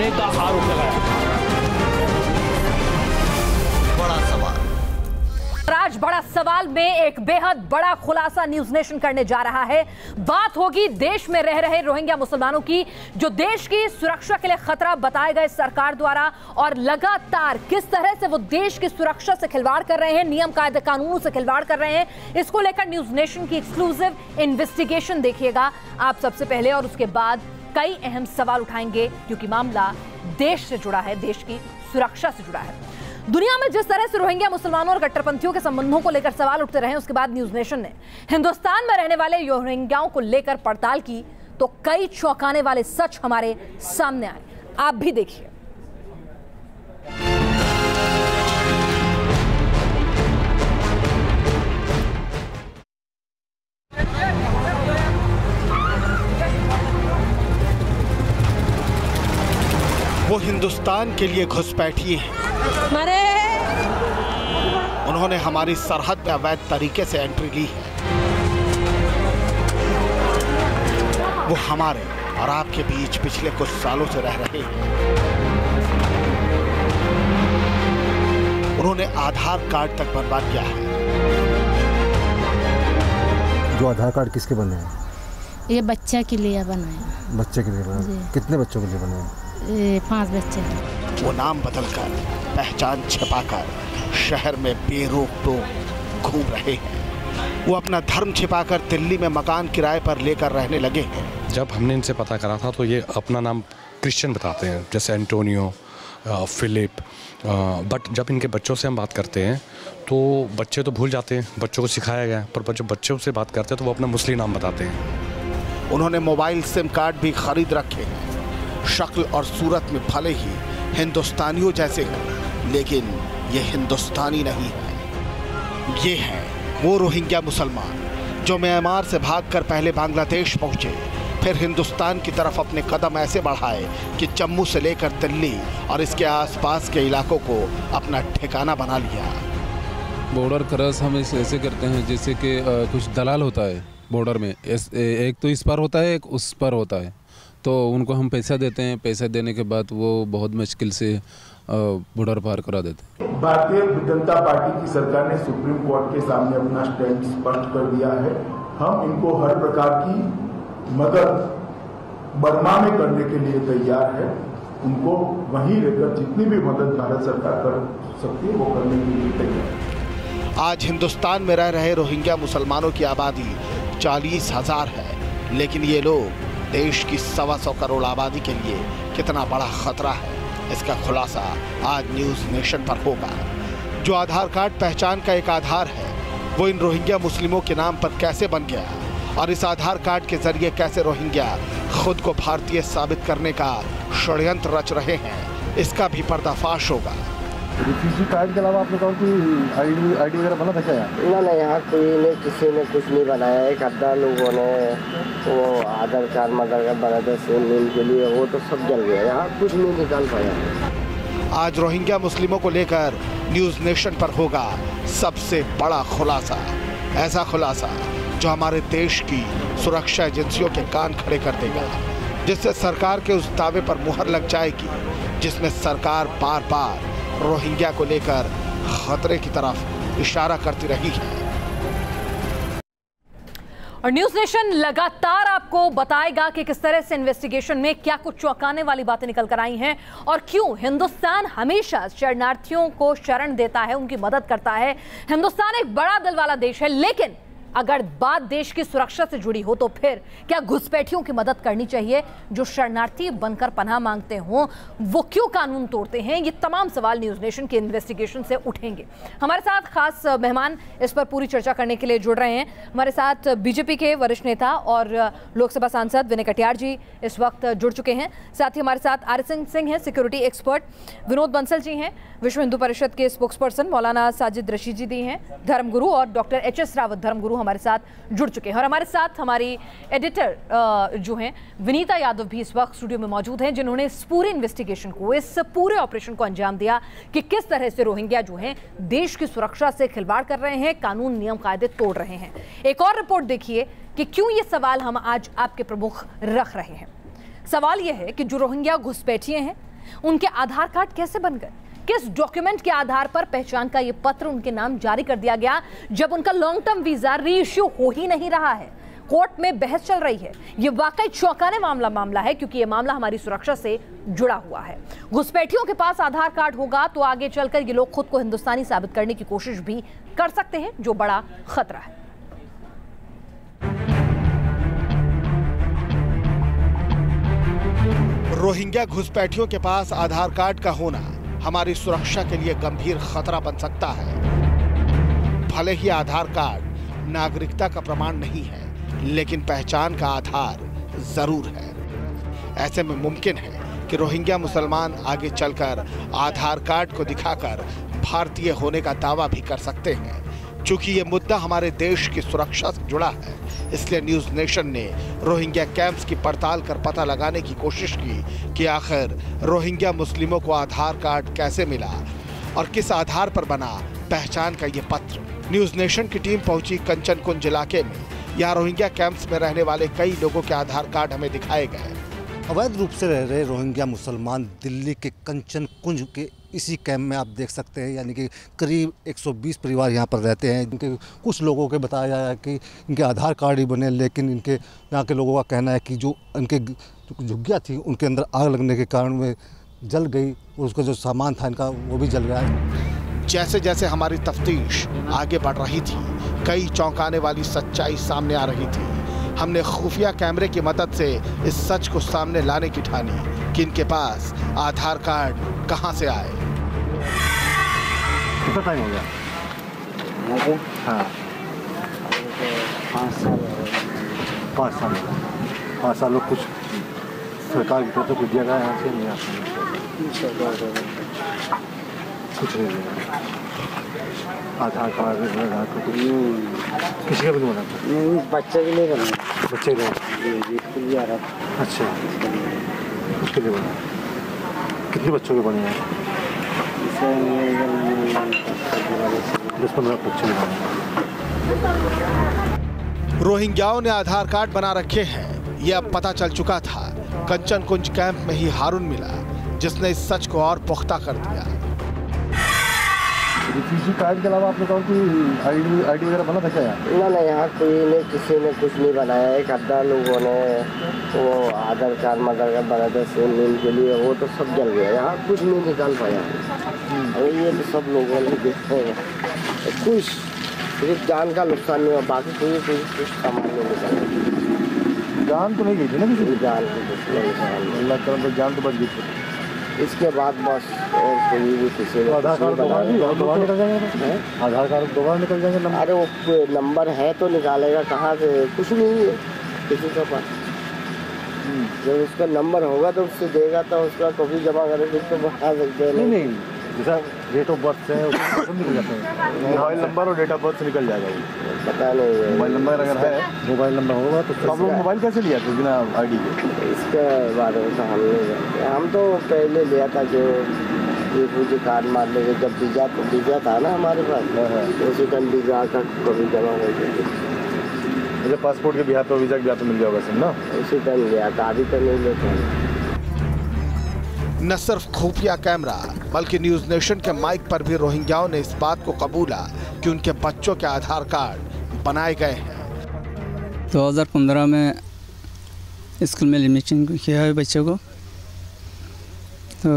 करने का आरोप लगाया। बड़ा सवाल। आज बड़ा सवाल में एक बेहद बड़ा खुलासा न्यूज नेशन करने जा रहा है। बात होगी देश में रह रहे रोहिंग्या मुसलमानों की, जो देश की सुरक्षा के लिए खतरा बताए गए सरकार द्वारा, और लगातार किस तरह से वो देश की सुरक्षा से खिलवाड़ कर रहे हैं, नियम कायदे कानूनों से खिलवाड़ कर रहे हैं। इसको लेकर न्यूज नेशन की एक्सक्लूसिव इन्वेस्टिगेशन देखिएगा आप सबसे पहले, और उसके बाद कई अहम सवाल उठाएंगे क्योंकि मामला देश से जुड़ा है, देश की सुरक्षा से जुड़ा है। दुनिया में जिस तरह से रोहिंग्या मुसलमानों और कट्टरपंथियों के संबंधों को लेकर सवाल उठते रहे, उसके बाद न्यूज नेशन ने हिंदुस्तान में रहने वाले रोहिंग्याओं को लेकर पड़ताल की तो कई चौंकाने वाले सच हमारे सामने आए। आप भी देखिए। वो हिंदुस्तान के लिए घुसपैठी हैं। उन्होंने हमारी सरहद में अवैध तरीके से एंट्री ली है। वो हमारे और आपके बीच पिछले कुछ सालों से रह रहे हैं। उन्होंने आधार कार्ड तक बनवा किया है। जो आधार कार्ड किसके बने हैं? ये बच्चा के लिए बनाया। बच्चे के लिए बनाया? कितने बच्चों के लिए बनाया? 5 बच्चे। वो नाम बदलकर, पहचान छिपाकर शहर में बेरोक टोक घूम रहे हैं। वो अपना धर्म छिपाकर दिल्ली में मकान किराए पर लेकर रहने लगे हैं। जब हमने इनसे पता करा था तो ये अपना नाम क्रिश्चियन बताते हैं, जैसे एंटोनियो, फिलिप, बट जब इनके बच्चों से हम बात करते हैं तो बच्चे तो भूल जाते हैं, बच्चों को सिखाया गया, पर जब बच्चों से बात करते हैं तो वो अपना मुस्लिम नाम बताते हैं। उन्होंने मोबाइल सिम कार्ड भी खरीद रखे हैं। शक्ल और सूरत में भले ही हिंदुस्तानियों जैसे हैं, लेकिन ये हिंदुस्तानी नहीं है। ये हैं वो रोहिंग्या मुसलमान जो म्यांमार से भागकर पहले बांग्लादेश पहुंचे, फिर हिंदुस्तान की तरफ अपने कदम ऐसे बढ़ाए कि जम्मू से लेकर दिल्ली और इसके आसपास के इलाकों को अपना ठिकाना बना लिया। बॉर्डर क्रॉस हम ऐसे करते हैं जैसे कि कुछ दलाल होता है बॉर्डर में, एक तो इस पार होता है, एक उस पार होता है, तो उनको हम पैसा देते हैं। पैसा देने के बाद वो बहुत मुश्किल से बॉर्डर पार करा देते हैं। भारतीय जनता पार्टी की सरकार ने सुप्रीम कोर्ट के सामने अपना स्टैंड स्पष्ट कर दिया है। हम इनको हर प्रकार की मदद बर्मा में करने के लिए तैयार है। उनको वहीं रहकर जितनी भी मदद भारत सरकार कर सकती है वो करने के लिए तैयार है। आज हिंदुस्तान में रह रहे रोहिंग्या मुसलमानों की आबादी 40,000 है, लेकिन ये लोग देश की 125 करोड़ आबादी के लिए कितना बड़ा खतरा है, इसका खुलासा आज न्यूज नेशन पर होगा। जो आधार कार्ड पहचान का एक आधार है, वो इन रोहिंग्या मुस्लिमों के नाम पर कैसे बन गया, और इस आधार कार्ड के जरिए कैसे रोहिंग्या खुद को भारतीय साबित करने का षड्यंत्र रच रहे हैं, इसका भी पर्दाफाश होगा। रिफ्यूजी कार्ड के अलावा आपने कहा कि आईडी वगैरह बना था क्या? ना यहाँ कोई ने किसी ने कुछ नहीं बनाया। एक आधा लोगों ने वो आधार कार्ड मदर कार्ड बनाया था सिम के लिए, वो तो सब जल गया, यहाँ कुछ नहीं निकाल पाया। आज रोहिंग्या मुस्लिमों को लेकर न्यूज नेशन पर होगा सबसे बड़ा खुलासा, ऐसा खुलासा जो हमारे देश की सुरक्षा एजेंसियों के कान खड़े कर देगा, जिससे सरकार के उस दावे पर मुहर लग जाएगी जिसमें सरकार बार बार रोहिंग्या को लेकर खतरे की तरफ इशारा करती रही है। और न्यूज नेशन लगातार आपको बताएगा कि किस तरह से इन्वेस्टिगेशन में क्या कुछ चौंकाने वाली बातें निकल कर आई हैं और क्यों हिंदुस्तान हमेशा शरणार्थियों को शरण देता है, उनकी मदद करता है। हिंदुस्तान एक बड़ा दिल वाला देश है, लेकिन अगर बात देश की सुरक्षा से जुड़ी हो तो फिर क्या घुसपैठियों की मदद करनी चाहिए? जो शरणार्थी बनकर पनाह मांगते हों वो क्यों कानून तोड़ते हैं? ये तमाम सवाल न्यूज नेशन के इन्वेस्टिगेशन से उठेंगे। हमारे साथ खास मेहमान इस पर पूरी चर्चा करने के लिए जुड़ रहे हैं। हमारे साथ बीजेपी के वरिष्ठ नेता और लोकसभा सांसद विनय कटियार जी इस वक्त जुड़ चुके हैं। साथ ही हमारे साथ आर.एस. सिंह हैं, सिक्योरिटी एक्सपर्ट। विनोद बंसल जी हैं, विश्व हिंदू परिषद के स्पोक्सपर्सन। मौलाना साजिद रशीद जी हैं, धर्मगुरु। और डॉक्टर एच.एस. रावत, धर्मगुरु, हमारे साथ जुड़ चुके हैं। और हमारे साथ हमारी एडिटर जो हैं विनीता यादव भी इस वक्त स्टूडियो में मौजूद हैं, जिन्होंने इस पूरे इन्वेस्टिगेशन को, इस पूरे ऑपरेशन को अंजाम दिया कि किस तरह से रोहिंग्या जो हैं देश की सुरक्षा से खिलवाड़ कर रहे हैं, कानून नियम कायदे तोड़ रहे हैं। एक और रिपोर्ट देखिए कि क्यों ये सवाल हम आज आपके प्रमुख रख रहे हैं। सवाल यह है कि जो रोहिंग्या घुसपैठिए हैं, उनके आधार कार्ड कैसे बन गए? किस डॉक्यूमेंट के आधार पर पहचान का ये पत्र उनके नाम जारी कर दिया गया जब उनका लॉन्ग टर्म वीजा री इश्यू हो ही नहीं रहा है? कोर्ट में बहस चल रही है। ये वाकई चौंकाने मामला है क्योंकि ये मामला हमारी सुरक्षा से जुड़ा हुआ है। घुसपैठियों के पास आधार कार्ड होगा तो आगे चलकर ये लोग खुद को हिंदुस्तानी साबित करने की कोशिश भी कर सकते हैं, जो बड़ा खतरा है। रोहिंग्या घुसपैठियों के पास आधार कार्ड का होना हमारी सुरक्षा के लिए गंभीर खतरा बन सकता है। भले ही आधार कार्ड नागरिकता का प्रमाण नहीं है, लेकिन पहचान का आधार जरूर है। ऐसे में मुमकिन है कि रोहिंग्या मुसलमान आगे चलकर आधार कार्ड को दिखाकर भारतीय होने का दावा भी कर सकते हैं। चूंकि ये मुद्दा हमारे देश की सुरक्षा से जुड़ा है, इसलिए न्यूज़ नेशन ने रोहिंग्या कैंप्स की पड़ताल कर पता लगाने की कोशिश की कि आखिर रोहिंग्या मुस्लिमों को आधार कार्ड कैसे मिला और किस आधार पर बना पहचान का ये पत्र। न्यूज़ नेशन की टीम पहुंची कंचन कुंज इलाके में। यहाँ रोहिंग्या कैंप्स में रहने वाले कई लोगों के आधार कार्ड हमें दिखाए गए। अवैध रूप से रह रहे रोहिंग्या मुसलमान दिल्ली के कंचन कुंज के इसी कैंप में आप देख सकते हैं, यानी कि करीब 120 परिवार यहाँ पर रहते हैं। इनके कुछ लोगों के बताया गया है कि इनके आधार कार्ड ही बने, लेकिन इनके यहाँ के लोगों का कहना है कि जो इनके झुग्गियाँ थी उनके अंदर आग लगने के कारण वे जल गई और उसका जो सामान था इनका वो भी जल गया। जैसे जैसे हमारी तफ्तीश आगे बढ़ रही थी, कई चौंकाने वाली सच्चाई सामने आ रही थी। हमने खुफिया कैमरे की मदद से इस सच को सामने लाने की ठानी कि इनके पास आधार कार्ड कहां से आए। कितना टाइम हो गया? हाँ 5 साल 5 साल लोग कुछ सरकार की तरफ से कुछ दिया गया यहाँ से नहीं कुछ नहीं दिया। आधार कार्ड किसी का भी नहीं बना? बच्चे के लिए बना। बच्चे के लिए? अच्छा, उसके लिए बना। कितने बच्चों के बने हैं? 10-15 बच्चे के बने। रोहिंग्याओं ने आधार कार्ड बना रखे हैं, ये अब पता चल चुका था। कंचन कुंज कैंप में ही हारून मिला जिसने इस सच को और पुख्ता कर दिया। रिफ्यूजी कार्ड के अलावा आपने कहा कि आईडी वगैरह बना था क्या यहाँ? ना यहाँ कोई ने किसी ने कुछ नहीं बनाया। एक आधा लोगों ने वो आधार कार्ड मदर कार्ड बनाया था सेम नेम के लिए, वो तो सब जल गया। यहाँ कुछ नहीं निकाल पाया। और ये तो सब लोगों ने देखते हैं, कुछ सिर्फ जान का नुकसान नहीं हुआ, बाकी कुछ सामान नहीं निकाला। जान तो नहीं गई थी ना किसी? जान अल्लाह करम तो जान तो बच गई थी। इसके बाद बस और कोई भी किसी तो आधार कार्ड दोबारा निकल जाएंगे? आधार कार्ड दोबारा निकल जाएंगे? अरे वो नंबर है तो निकालेगा कहाँ से? कुछ नहीं है किसी के पास। जब उसका नंबर होगा तो उससे देगा तो उसका कॉपी जमा करेंगे तो बता सकते हैं। नहीं जैसा डेट ऑफ बर्थ है उसको निकल जाते हैं। मोबाइल नंबर और डेट ऑफ बर्थ से निकल जाएगा। पता नहीं मोबाइल नंबर अगर है, मोबाइल नंबर होगा तो आप लोग मोबाइल कैसे लिया था बिना आईडी के? इसके बारे में तो हम नहीं जानते। हम तो पहले लिया था जो रिफ्यूजी कार्ड मारने के, जब वीज़ा था ना हमारे पास, उसी टाइम वीज़ा का कभी जमा हो गया। मुझे पासपोर्ट के बिहार पर वीज़ा के बिहार पर मिल जाएगा सिम ना? उसी टाइम लिया था, अभी तो नहीं लेते। न सिर्फ खुफिया कैमरा बल्कि न्यूज़ नेशन के माइक पर भी रोहिंग्याओं ने इस बात को कबूला कि उनके बच्चों के आधार कार्ड बनाए गए हैं। 2015 में स्कूल में एडमिशन किया है बच्चों को, तो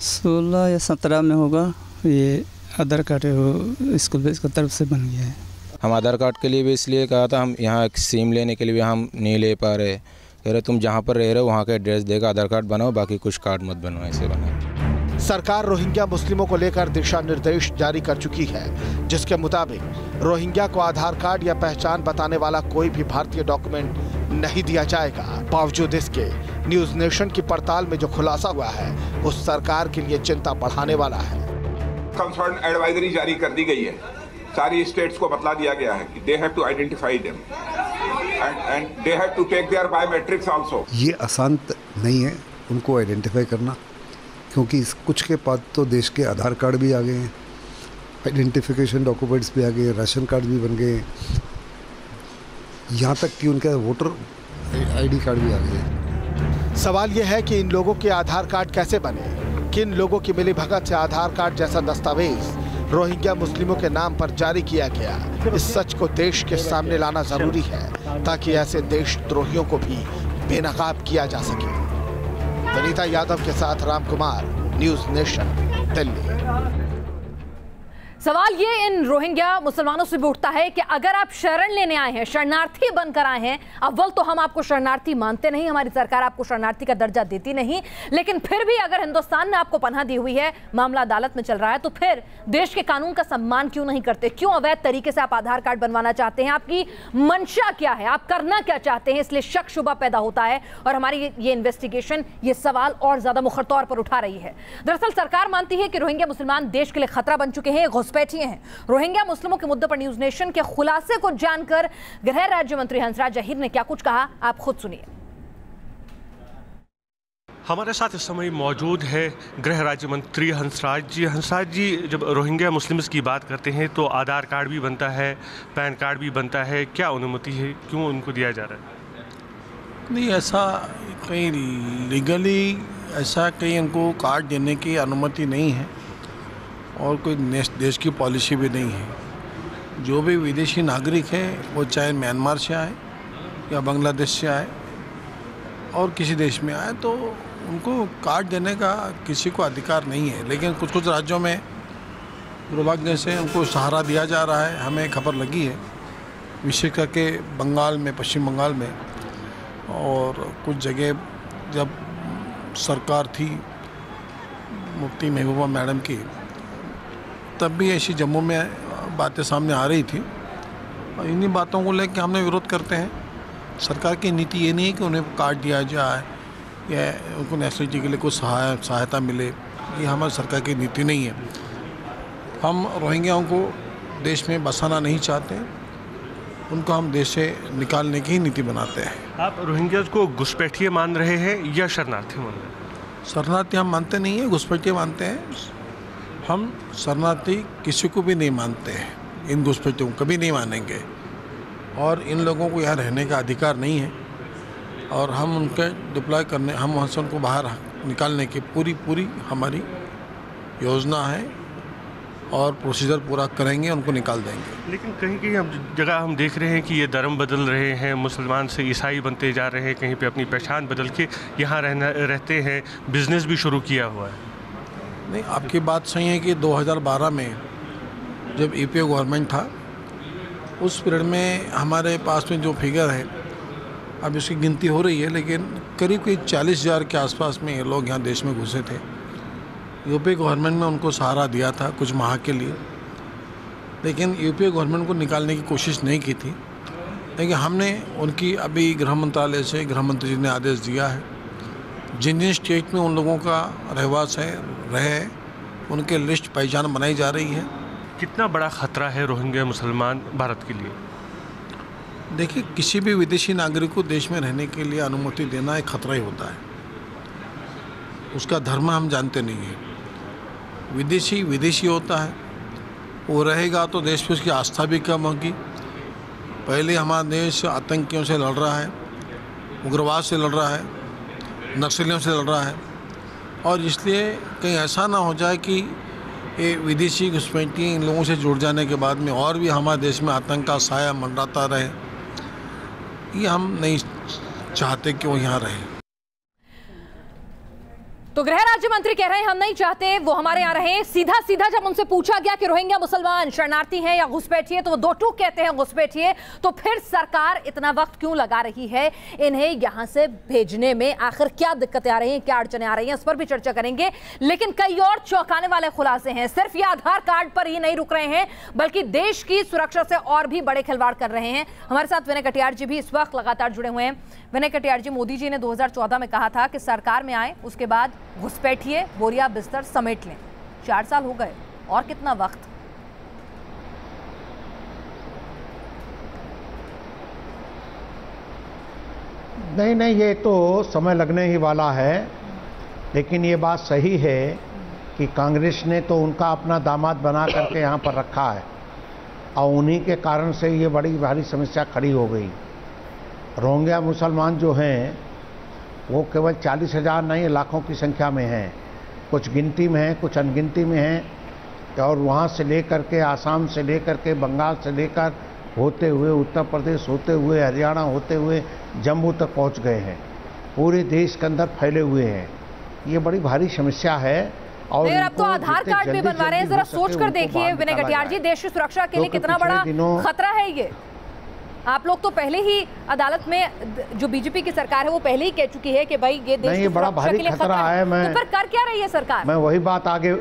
16 या 17 में होगा ये आधार कार्ड वो स्कूल की तरफ से बन गया है। हम आधार कार्ड के लिए भी इसलिए कहा था, हम यहाँ सिम लेने के लिए भी हम नहीं ले पा रहे। कह रहे तुम जहाँ पर रह रहे हो वहाँ का एड्रेस देगा, आधार कार्ड बनाओ, बाकी कुछ कार्ड मत बनाओ, ऐसे बनाओ। सरकार रोहिंग्या मुस्लिमों को लेकर दिशा निर्देश जारी कर चुकी है, जिसके मुताबिक रोहिंग्या को आधार कार्ड या पहचान बताने वाला कोई भी भारतीय डॉक्यूमेंट नहीं दिया जाएगा। बावजूद इसके न्यूज़ नेशन की पड़ताल में जो खुलासा हुआ है वो सरकार के लिए चिंता बढ़ाने वाला है। कंसर्न एडवाइजरी जारी कर दी गई है, सारी स्टेट्स को बतला दिया गया है कि they have to identify them and they have to take their biometrics also. ये आसान नहीं है उनको आइडेंटिफाई करना, क्योंकि कुछ के पास तो देश के आधार कार्ड भी आ गए हैं, आइडेंटिफिकेशन डॉक्यूमेंट्स भी आ गए, राशन कार्ड भी बन गए, यहाँ तक कि उनका वोटर आईडी कार्ड भी आ गए। सवाल यह है कि इन लोगों के आधार कार्ड कैसे बने, किन लोगों की मिलीभगत से आधार कार्ड जैसा दस्तावेज रोहिंग्या मुस्लिमों के नाम पर जारी किया गया। इस सच को देश के सामने लाना जरूरी है ताकि ऐसे देशद्रोहियों को भी बेनकाब किया जा सके। वनीता यादव के साथ राम कुमार, न्यूज नेशन, दिल्ली। सवाल ये इन रोहिंग्या मुसलमानों से भी उठता है कि अगर आप शरण लेने आए हैं, शरणार्थी बनकर आए हैं, अव्वल तो हम आपको शरणार्थी मानते नहीं, हमारी सरकार आपको शरणार्थी का दर्जा देती नहीं, लेकिन फिर भी अगर हिंदुस्तान ने आपको पनाह दी हुई है, मामला अदालत में चल रहा है, तो फिर देश के कानून का सम्मान क्यों नहीं करते? क्यों अवैध तरीके से आप आधार कार्ड बनवाना चाहते हैं? आपकी मंशा क्या है? आप करना क्या चाहते हैं? इसलिए शक शुबा पैदा होता है और हमारी ये इन्वेस्टिगेशन ये सवाल और ज्यादा मुखर तौर पर उठा रही है। दरअसल सरकार मानती है कि रोहिंग्या मुसलमान देश के लिए खतरा बन चुके हैं, घुसपैठिए हैं। रोहिंग्या मुस्लिमों के मुद्दे पर न्यूज नेशन के खुलासे को जानकर गृह राज्य मंत्री हंसराज अहीर ने क्या कुछ कहा, आप खुद सुनिए। हमारे साथ इस समय मौजूद है गृह राज्य मंत्री हंसराज जी। हंसराज जी, जब रोहिंग्या मुस्लिम्स की बात करते हैं तो आधार कार्ड भी बनता है, पैन कार्ड भी बनता है, क्या अनुमति है, क्यों उनको दिया जा रहा है? नहीं, ऐसा कहीं लीगली ऐसा कहीं उनको कार्ड देने की अनुमति नहीं है और कोई देश की पॉलिसी भी नहीं है। जो भी विदेशी नागरिक है, वो चाहे म्यांमार से आए या बांग्लादेश से आए और किसी देश में आए, तो उनको कार्ड देने का किसी को अधिकार नहीं है। लेकिन कुछ कुछ राज्यों में दुर्भाग्य से उनको सहारा दिया जा रहा है। हमें खबर लगी है विशेष करके बंगाल में, पश्चिम बंगाल में, और कुछ जगह जब सरकार थी मुफ्ती महबूबा मैडम की, तब भी ऐसी जम्मू में बातें सामने आ रही थी और इन्हीं बातों को लेकर हमने विरोध करते हैं। सरकार की नीति ये नहीं है कि उन्हें कार्ड दिया जाए या उनको नेशनलिटी के लिए कुछ सहायता मिले, ये हमारी सरकार की नीति नहीं है। हम रोहिंग्याओं को देश में बसाना नहीं चाहते, उनको हम देश से निकालने की ही नीति बनाते हैं। आप रोहिंग्या को घुसपैठिए मान रहे हैं या शरणार्थी मान रहे हैं? शरणार्थी हम मानते नहीं हैं, घुसपैठिए मानते हैं। हम शरणार्थी किसी को भी नहीं मानते हैं, इन घुसपैठियों को कभी नहीं मानेंगे और इन लोगों को यहाँ रहने का अधिकार नहीं है और हम उनके डिप्लॉय करने, हम वहाँ से उनको बाहर निकालने की पूरी हमारी योजना है और प्रोसीजर पूरा करेंगे, उनको निकाल देंगे। लेकिन कहीं कहीं जगह हम देख रहे हैं कि ये धर्म बदल रहे हैं, मुसलमान से ईसाई बनते जा रहे हैं, कहीं पे अपनी पहचान बदल के यहाँ रहते हैं, बिजनेस भी शुरू किया हुआ है। नहीं, आपकी बात सही है कि 2012 में जब यूपीए गवर्नमेंट था, उस पीरियड में हमारे पास में जो फिगर है, अब इसकी गिनती हो रही है, लेकिन करीब 40,000 के आसपास में ये लोग यहाँ देश में घुसे थे। यूपीए गवर्नमेंट ने उनको सहारा दिया था कुछ माह के लिए, लेकिन यूपीए गवर्नमेंट को निकालने की कोशिश नहीं की थी। लेकिन हमने उनकी अभी गृह मंत्रालय से गृह मंत्री जी ने आदेश दिया है, जिन जिन स्टेट में उन लोगों का रहवास है, रहे, उनके लिस्ट पहचान बनाई जा रही है। कितना बड़ा खतरा है रोहिंग्या मुसलमान भारत के लिए? देखिए, किसी भी विदेशी नागरिक को देश में रहने के लिए अनुमति देना एक खतरा ही होता है। उसका धर्म हम जानते नहीं हैं। विदेशी होता है, वो रहेगा तो देश पे उसकी आस्था भी कम होगी। पहले हमारा देश आतंकियों से लड़ रहा है, उग्रवाद से लड़ रहा है, नक्सलियों से लड़ रहा है, और इसलिए कहीं ऐसा ना हो जाए कि ये विदेशी घुसपैठी इन लोगों से जुड़ जाने के बाद में और भी हमारे देश में आतंक का साया मंडराता रहे। ये हम नहीं चाहते कि वो यहाँ रहे। तो गृह राज्य मंत्री कह रहे हैं हम नहीं चाहते वो हमारे यहाँ रहे। सीधा सीधा जब उनसे पूछा गया कि रोहिंग्या मुसलमान शरणार्थी हैं या घुसपैठिए, तो वो दो टूक कहते हैं घुसपैठिए। तो फिर सरकार इतना वक्त क्यों लगा रही है इन्हें यहाँ से भेजने में? आखिर क्या दिक्कतें आ रही हैं, क्या अड़चने आ रही हैं, इस पर भी चर्चा करेंगे। लेकिन कई और चौंकाने वाले खुलासे हैं। सिर्फ ये आधार कार्ड पर ही नहीं रुक रहे हैं, बल्कि देश की सुरक्षा से और भी बड़े खिलवाड़ कर रहे हैं। हमारे साथ विनय कटियार जी भी इस वक्त लगातार जुड़े हुए हैं। विनय कटियार जी, मोदी जी ने 2014 में कहा था कि सरकार में आए उसके बाद घुसपैठिए, बोरिया बिस्तर समेट लें। 4 साल हो गए, और कितना वक्त? नहीं, ये तो समय लगने ही वाला है। लेकिन ये बात सही है कि कांग्रेस ने तो उनका अपना दामाद बना करके यहाँ पर रखा है और उन्हीं के कारण से ये बड़ी भारी समस्या खड़ी हो गई। रोहिंग्या मुसलमान जो हैं वो केवल 40,000 नहीं, लाखों की संख्या में हैं। कुछ गिनती में हैं, कुछ अनगिनती में हैं। और वहाँ से लेकर के, आसाम से लेकर के, बंगाल से लेकर होते हुए उत्तर प्रदेश, होते हुए हरियाणा, होते हुए जम्मू तक पहुँच गए हैं। पूरे देश के अंदर फैले हुए हैं। ये बड़ी भारी समस्या है। और अब तो आधार कार्ड भी बनवा रहे हैं। जरा सोच कर देखिए विनय कटियार जी, देश की सुरक्षा के लिए कितना बड़ा खतरा है ये। आप लोग तो पहले ही अदालत में, जो बीजेपी की सरकार है वो पहले ही कह चुकी है कि भाई ये देश की बड़ा सुरक्षा के लिए खतरा है। तो फिर कर क्या रही है सरकार? मैं वही बात आगे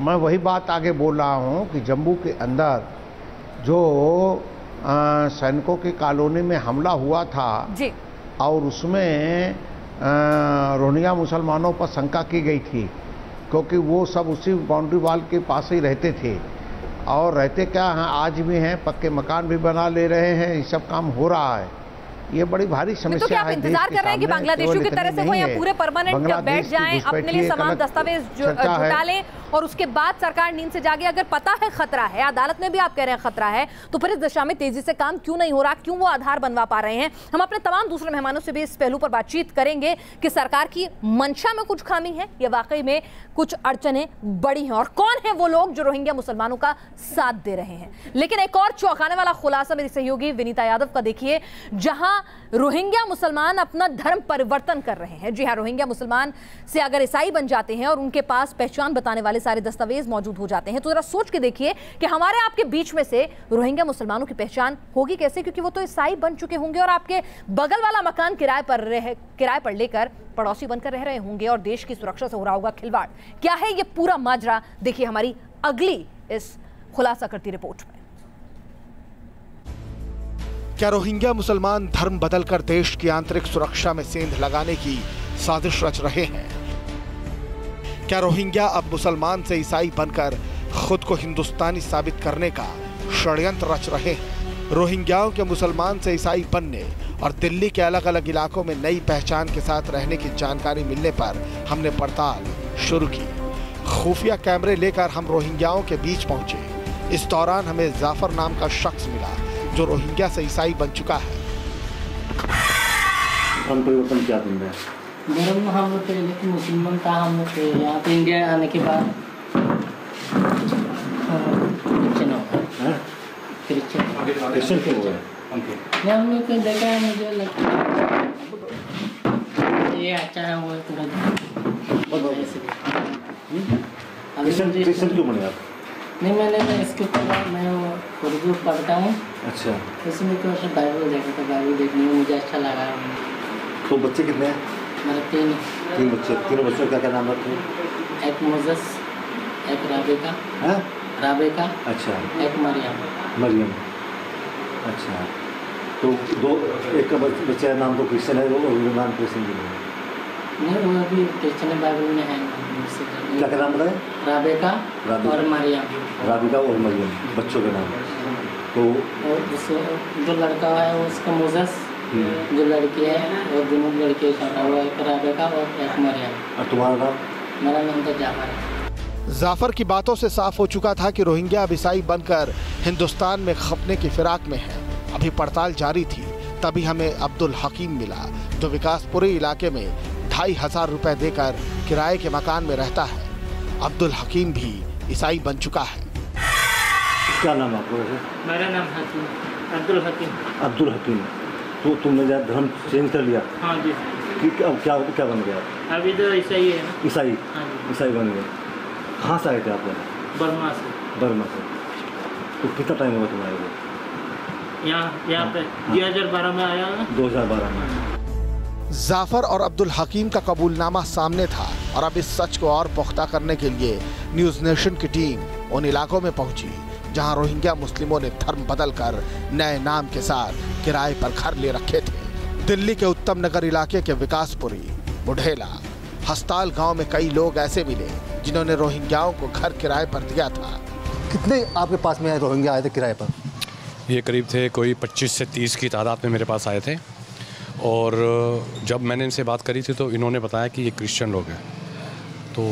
मैं वही बात आगे बोल रहा हूँ कि जम्मू के अंदर जो सैनिकों की कॉलोनी में हमला हुआ था जी, और उसमें रोहिंग्या मुसलमानों पर शंका की गई थी, क्योंकि वो सब उसी बाउंड्री वॉल के पास ही रहते थे। और रहते क्या हैं, आज भी हैं, पक्के मकान भी बना ले रहे हैं, ये सब काम हो रहा है। ये बड़ी भारी समस्या है। तो क्या आप इंतजार कर रहे हैं कि बांग्लादेशियों की तरह से वो यहाँ पूरे परमानेंट बैठ जाएं, अपने लिए समान दस्तावेज जुटा लें और उसके बाद सरकार नींद से जागे? अगर पता है खतरा है, अदालत में भी आप कह रहे हैं खतरा है, तो फिर इस दिशा में तेजी से काम क्यों नहीं हो रहा? क्यों वो आधार बनवा पा रहे हैं? हम अपने तमाम दूसरे मेहमानों से भी इस पहलू पर बातचीत करेंगे कि सरकार की मंशा में कुछ खामी है या वाकई में कुछ अड़चनें बड़ी हैं, और कौन है वो लोग जो रोहिंग्या मुसलमानों का साथ दे रहे हैं। लेकिन एक और चौंकाने वाला खुलासा मेरी सहयोगी विनीता यादव का देखिए, जहां रोहिंग्या मुसलमान अपना धर्म परिवर्तन कर रहे हैं। जी हाँ, रोहिंग्या मुसलमान से अगर ईसाई बन जाते हैं और उनके पास पहचान बताने वाले सारे दस्तावेज मौजूद हो जाते हैं, तो जरा सोच के देखिए कि हमारे आपके बीच में से रोहिंग्या मुसलमानों की पहचान होगी कैसे? क्योंकि वो तो ईसाई बन चुके होंगे और आपके बगल वाला मकान किराए पर लेकर पड़ोसी बनकर रह रहे होंगे और देश की सुरक्षा से हो रहा होगा खिलवाड़। क्या है ये पूरा माजरा? देखिए हमारी अगली इस खुलासा करती रिपोर्ट में। क्या रोहिंग्या मुसलमान धर्म बदलकर देश की आंतरिक सुरक्षा में सेंध लगाने की साजिश रच रहे हैं? क्या रोहिंग्या अब मुसलमान से ईसाई बनकर खुद को हिंदुस्तानी साबित करने का षड्यंत्र रच रहे हैं? रोहिंग्याओं के मुसलमान से ईसाई बनने और दिल्ली के अलग अलग इलाकों में नई पहचान के साथ रहने की जानकारी मिलने पर हमने पड़ताल शुरू की। खुफिया कैमरे लेकर हम रोहिंग्याओं के बीच पहुंचे। इस दौरान हमें जाफर नाम का शख्स मिला जो रोहिंग्या से ईसाई बन चुका है। धर्म परिवर्तन क्या दिन है? धर्म हम लोग पहले तो मुसलमान था, हम लोग यहाँ पे इंडिया आने के बाद क्रिश्चियन क्यों हुआ? हम लोग को देखा है, मुझे लगता है ये अच्छा है वो थोड़ा क्रिश्चियन क्यों बने आप? नहीं, मैंने इसके ऊपर मैं उर्दू पढ़ता हूँ। अच्छा, इसमें तो बाइबल देखा था, बाइबल देखने में मुझे अच्छा लगा। तो बच्चे कितने हैं? मेरे तीन बच्चे। तीनों बच्चों का क्या नाम रखे? एक मोजस, एक राबेका। राबेका। अच्छा। एक मरियम। अच्छा, तो एक का बच्चे का नाम तो क्रिश्चियन है, वो नाम क्रिश्चियन भी नहीं, वो अभी क्रिश्चियन बाइबल में है। क्या नाम बताए? राबेका और मरियम। राबिका और मरियम बच्चों के नाम। तो जो लड़का है उसका मोजस, जो लड़की है वो दोनों लड़के छोटा हुआ, एक राबेका और एक मरियम। और तुम्हारा नाम? मेरा नाम तो जाफर है। जाफर की बातों से साफ हो चुका था कि रोहिंग्या अब ईसाई बनकर हिंदुस्तान में खपने की फिराक में है। अभी पड़ताल जारी थी, तभी हमें अब्दुल हकीम मिला जो विकासपुरी इलाके में 2,500 रुपए देकर किराए के मकान में रहता है। अब्दुल हकीम भी ईसाई बन चुका है। क्या नाम आपको? मेरा नाम हकीम, अब्दुल हकीम। अब्दुल हकीम। तो तुमने जब धर्म चेंज कर लिया? हाँ जी। अब क्या बन गया? अभी तो ईसाई है ना। ईसाई? हाँ, ईसाई बन गए। कहाँ से आए थे आप? बर्मा से। बर्मा से। तो कितना टाइम हुआ तुम्हारे को? यहाँ पे 2012 में आया ना। 2012 में। जाफर और अब्दुल हकीम का कबूलनामा सामने था और अब इस सच को और पुख्ता करने के लिए न्यूज नेशन की टीम उन इलाकों में पहुंची जहां रोहिंग्या मुस्लिमों ने धर्म बदलकर नए नाम के साथ किराए पर घर ले रखे थे। दिल्ली के उत्तम नगर इलाके के विकासपुरी, बुढ़ेला, हस्ताल गांव में कई लोग ऐसे मिले जिन्होंने रोहिंग्याओं को घर किराए पर दिया था। कितने आपके पास में रोहिंग्या आए थे किराए पर? ये करीब थे कोई 25 से 30 की तादाद में मेरे पास आए थे। और जब मैंने इनसे बात करी थी तो इन्होंने बताया कि ये क्रिश्चियन लोग हैं। तो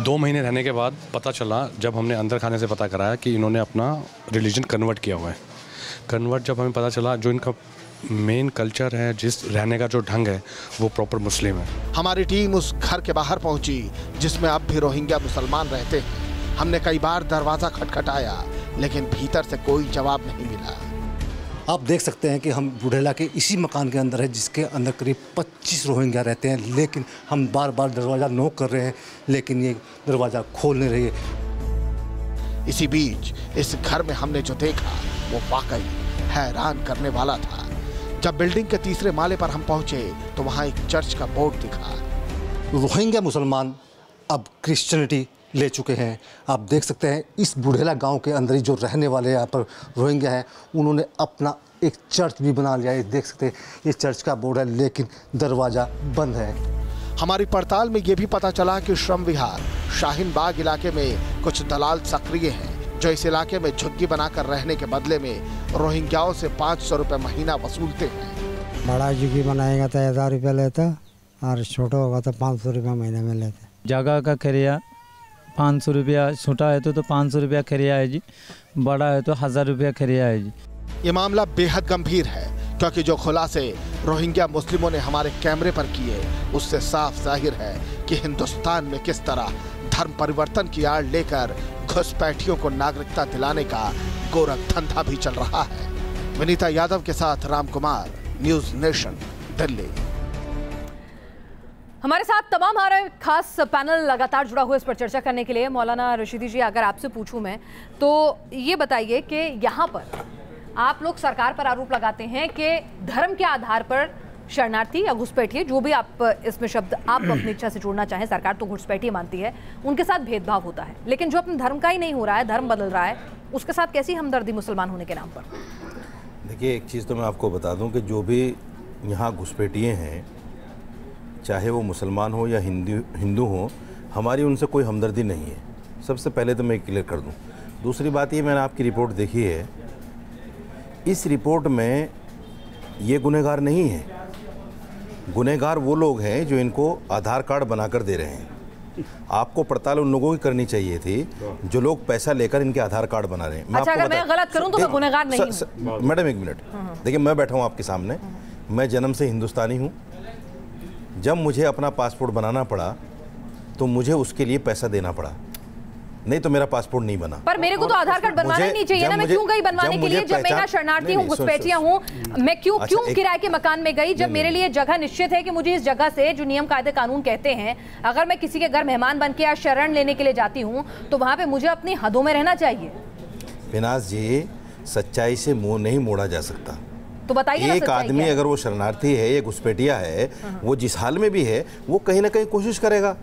2 महीने रहने के बाद पता चला, जब हमने अंदर खाने से पता कराया कि इन्होंने अपना रिलीजन कन्वर्ट किया हुआ है। कन्वर्ट जब हमें पता चला जो इनका मेन कल्चर है, जिस रहने का जो ढंग है वो प्रॉपर मुस्लिम है। हमारी टीम उस घर के बाहर पहुंची जिसमें अब भी रोहिंग्या मुसलमान रहते हैं। हमने कई बार दरवाजा खटखटाया लेकिन भीतर से कोई जवाब नहीं मिला। आप देख सकते हैं कि हम बुढ़ेला के इसी मकान के अंदर है जिसके अंदर करीब 25 रोहिंग्या रहते हैं, लेकिन हम बार बार दरवाज़ा नॉक कर रहे हैं लेकिन ये दरवाज़ा खोल नहीं रही है। इसी बीच इस घर में हमने जो देखा वो वाकई हैरान करने वाला था। जब बिल्डिंग के तीसरे माले पर हम पहुंचे तो वहां एक चर्च का बोर्ड दिखा। रोहिंग्या मुसलमान अब क्रिश्चियनिटी ले चुके हैं। आप देख सकते हैं इस बुढ़ेला गांव के अंदर ही जो रहने वाले यहाँ पर रोहिंग्या हैं उन्होंने अपना एक चर्च भी बना लिया है। देख सकते हैं ये चर्च का बोर्ड है लेकिन दरवाज़ा बंद है। हमारी पड़ताल में ये भी पता चला कि श्रम विहार शाहीन बाग इलाके में कुछ दलाल सक्रिय हैं जो इस इलाके में झुग्गी बनाकर रहने के बदले में रोहिंग्याओं से 500 रुपये महीना वसूलते हैं। बड़ा झुग्गी बनाएगा तो 1000 रुपये लेता और छोटा होगा तो 500 रुपये महीने में लेते। जगह का किराया 500 रुपया, छोटा है तो 500 रुपया किराया है जी, बड़ा है तो 1000 रुपया किराया है जी। ये मामला बेहद गंभीर है क्योंकि जो खुलासे रोहिंग्या मुस्लिमों ने हमारे कैमरे पर किए उससे साफ जाहिर है कि हिंदुस्तान में किस तरह धर्म परिवर्तन की आड़ लेकर घुसपैठियों को नागरिकता दिलाने का गोरख धंधा भी चल रहा है। विनीता यादव के साथ राम कुमार, न्यूज़ नेशन, दिल्ली। हमारे साथ तमाम हमारे खास पैनल लगातार जुड़ा हुआ इस पर चर्चा करने के लिए। मौलाना रशीदी जी, अगर आपसे पूछूं मैं तो ये बताइए कि यहाँ पर आप लोग सरकार पर आरोप लगाते हैं कि धर्म के आधार पर शरणार्थी या घुसपैठिए, जो भी आप इसमें शब्द आप अपनी इच्छा से जोड़ना चाहें, सरकार तो घुसपैठिए मानती है, उनके साथ भेदभाव होता है। लेकिन जो अपने धर्म का ही नहीं हो रहा है, धर्म बदल रहा है, उसके साथ कैसी हमदर्दी मुसलमान होने के नाम पर? देखिए, एक चीज़ तो मैं आपको बता दूं कि जो भी यहाँ घुसपैठिए हैं, चाहे वो मुसलमान हो या हिंदू हो, हमारी उनसे कोई हमदर्दी नहीं है। सबसे पहले तो मैं क्लियर कर दूं। दूसरी बात ये, मैंने आपकी रिपोर्ट देखी है, इस रिपोर्ट में ये गुनहगार नहीं है। गुनहगार वो लोग हैं जो इनको आधार कार्ड बनाकर दे रहे हैं। आपको पड़ताल उन लोगों की करनी चाहिए थी जो लोग पैसा लेकर इनके आधार कार्ड बना रहे हैं। अच्छा, अगर मैं गलत करूं तो मैं गुनहगार नहीं हूं। मैडम एक मिनट, देखिए, मैं बैठा हूं आपके सामने, मैं जन्म से हिंदुस्तानी हूं। जब मुझे अपना पासपोर्ट बनाना पड़ा तो मुझे उसके लिए पैसा देना पड़ा, नहीं तो मेरा पासपोर्ट नहीं बना। पर मेरे को तो आधार कार्ड बनवाना ही नहीं चाहिए ना। मैं क्यों गई बनवाने के लिए जब मैं यहाँ शरणार्थी हूँ, घुसपैठिया हूँ? मैं क्यों किराए के मकान में गई जब मेरे लिए जगह निश्चित है कि मुझे इस जगह से जो नियम कायदे कानून कहते हैं, अगर मैं किसी के घर मेहमान बन के या शरण लेने के लिए जाती हूँ तो वहाँ पे मुझे अपनी हदों में रहना चाहिए। विनाश जी, सच्चाई से मुंह नहीं मोड़ा जा सकता। तो बताइए, एक आदमी अगर वो शरणार्थी है या घुसपैठिया है, वो जिस हाल में भी है, वो कहीं ना कहीं कोशिश करेगा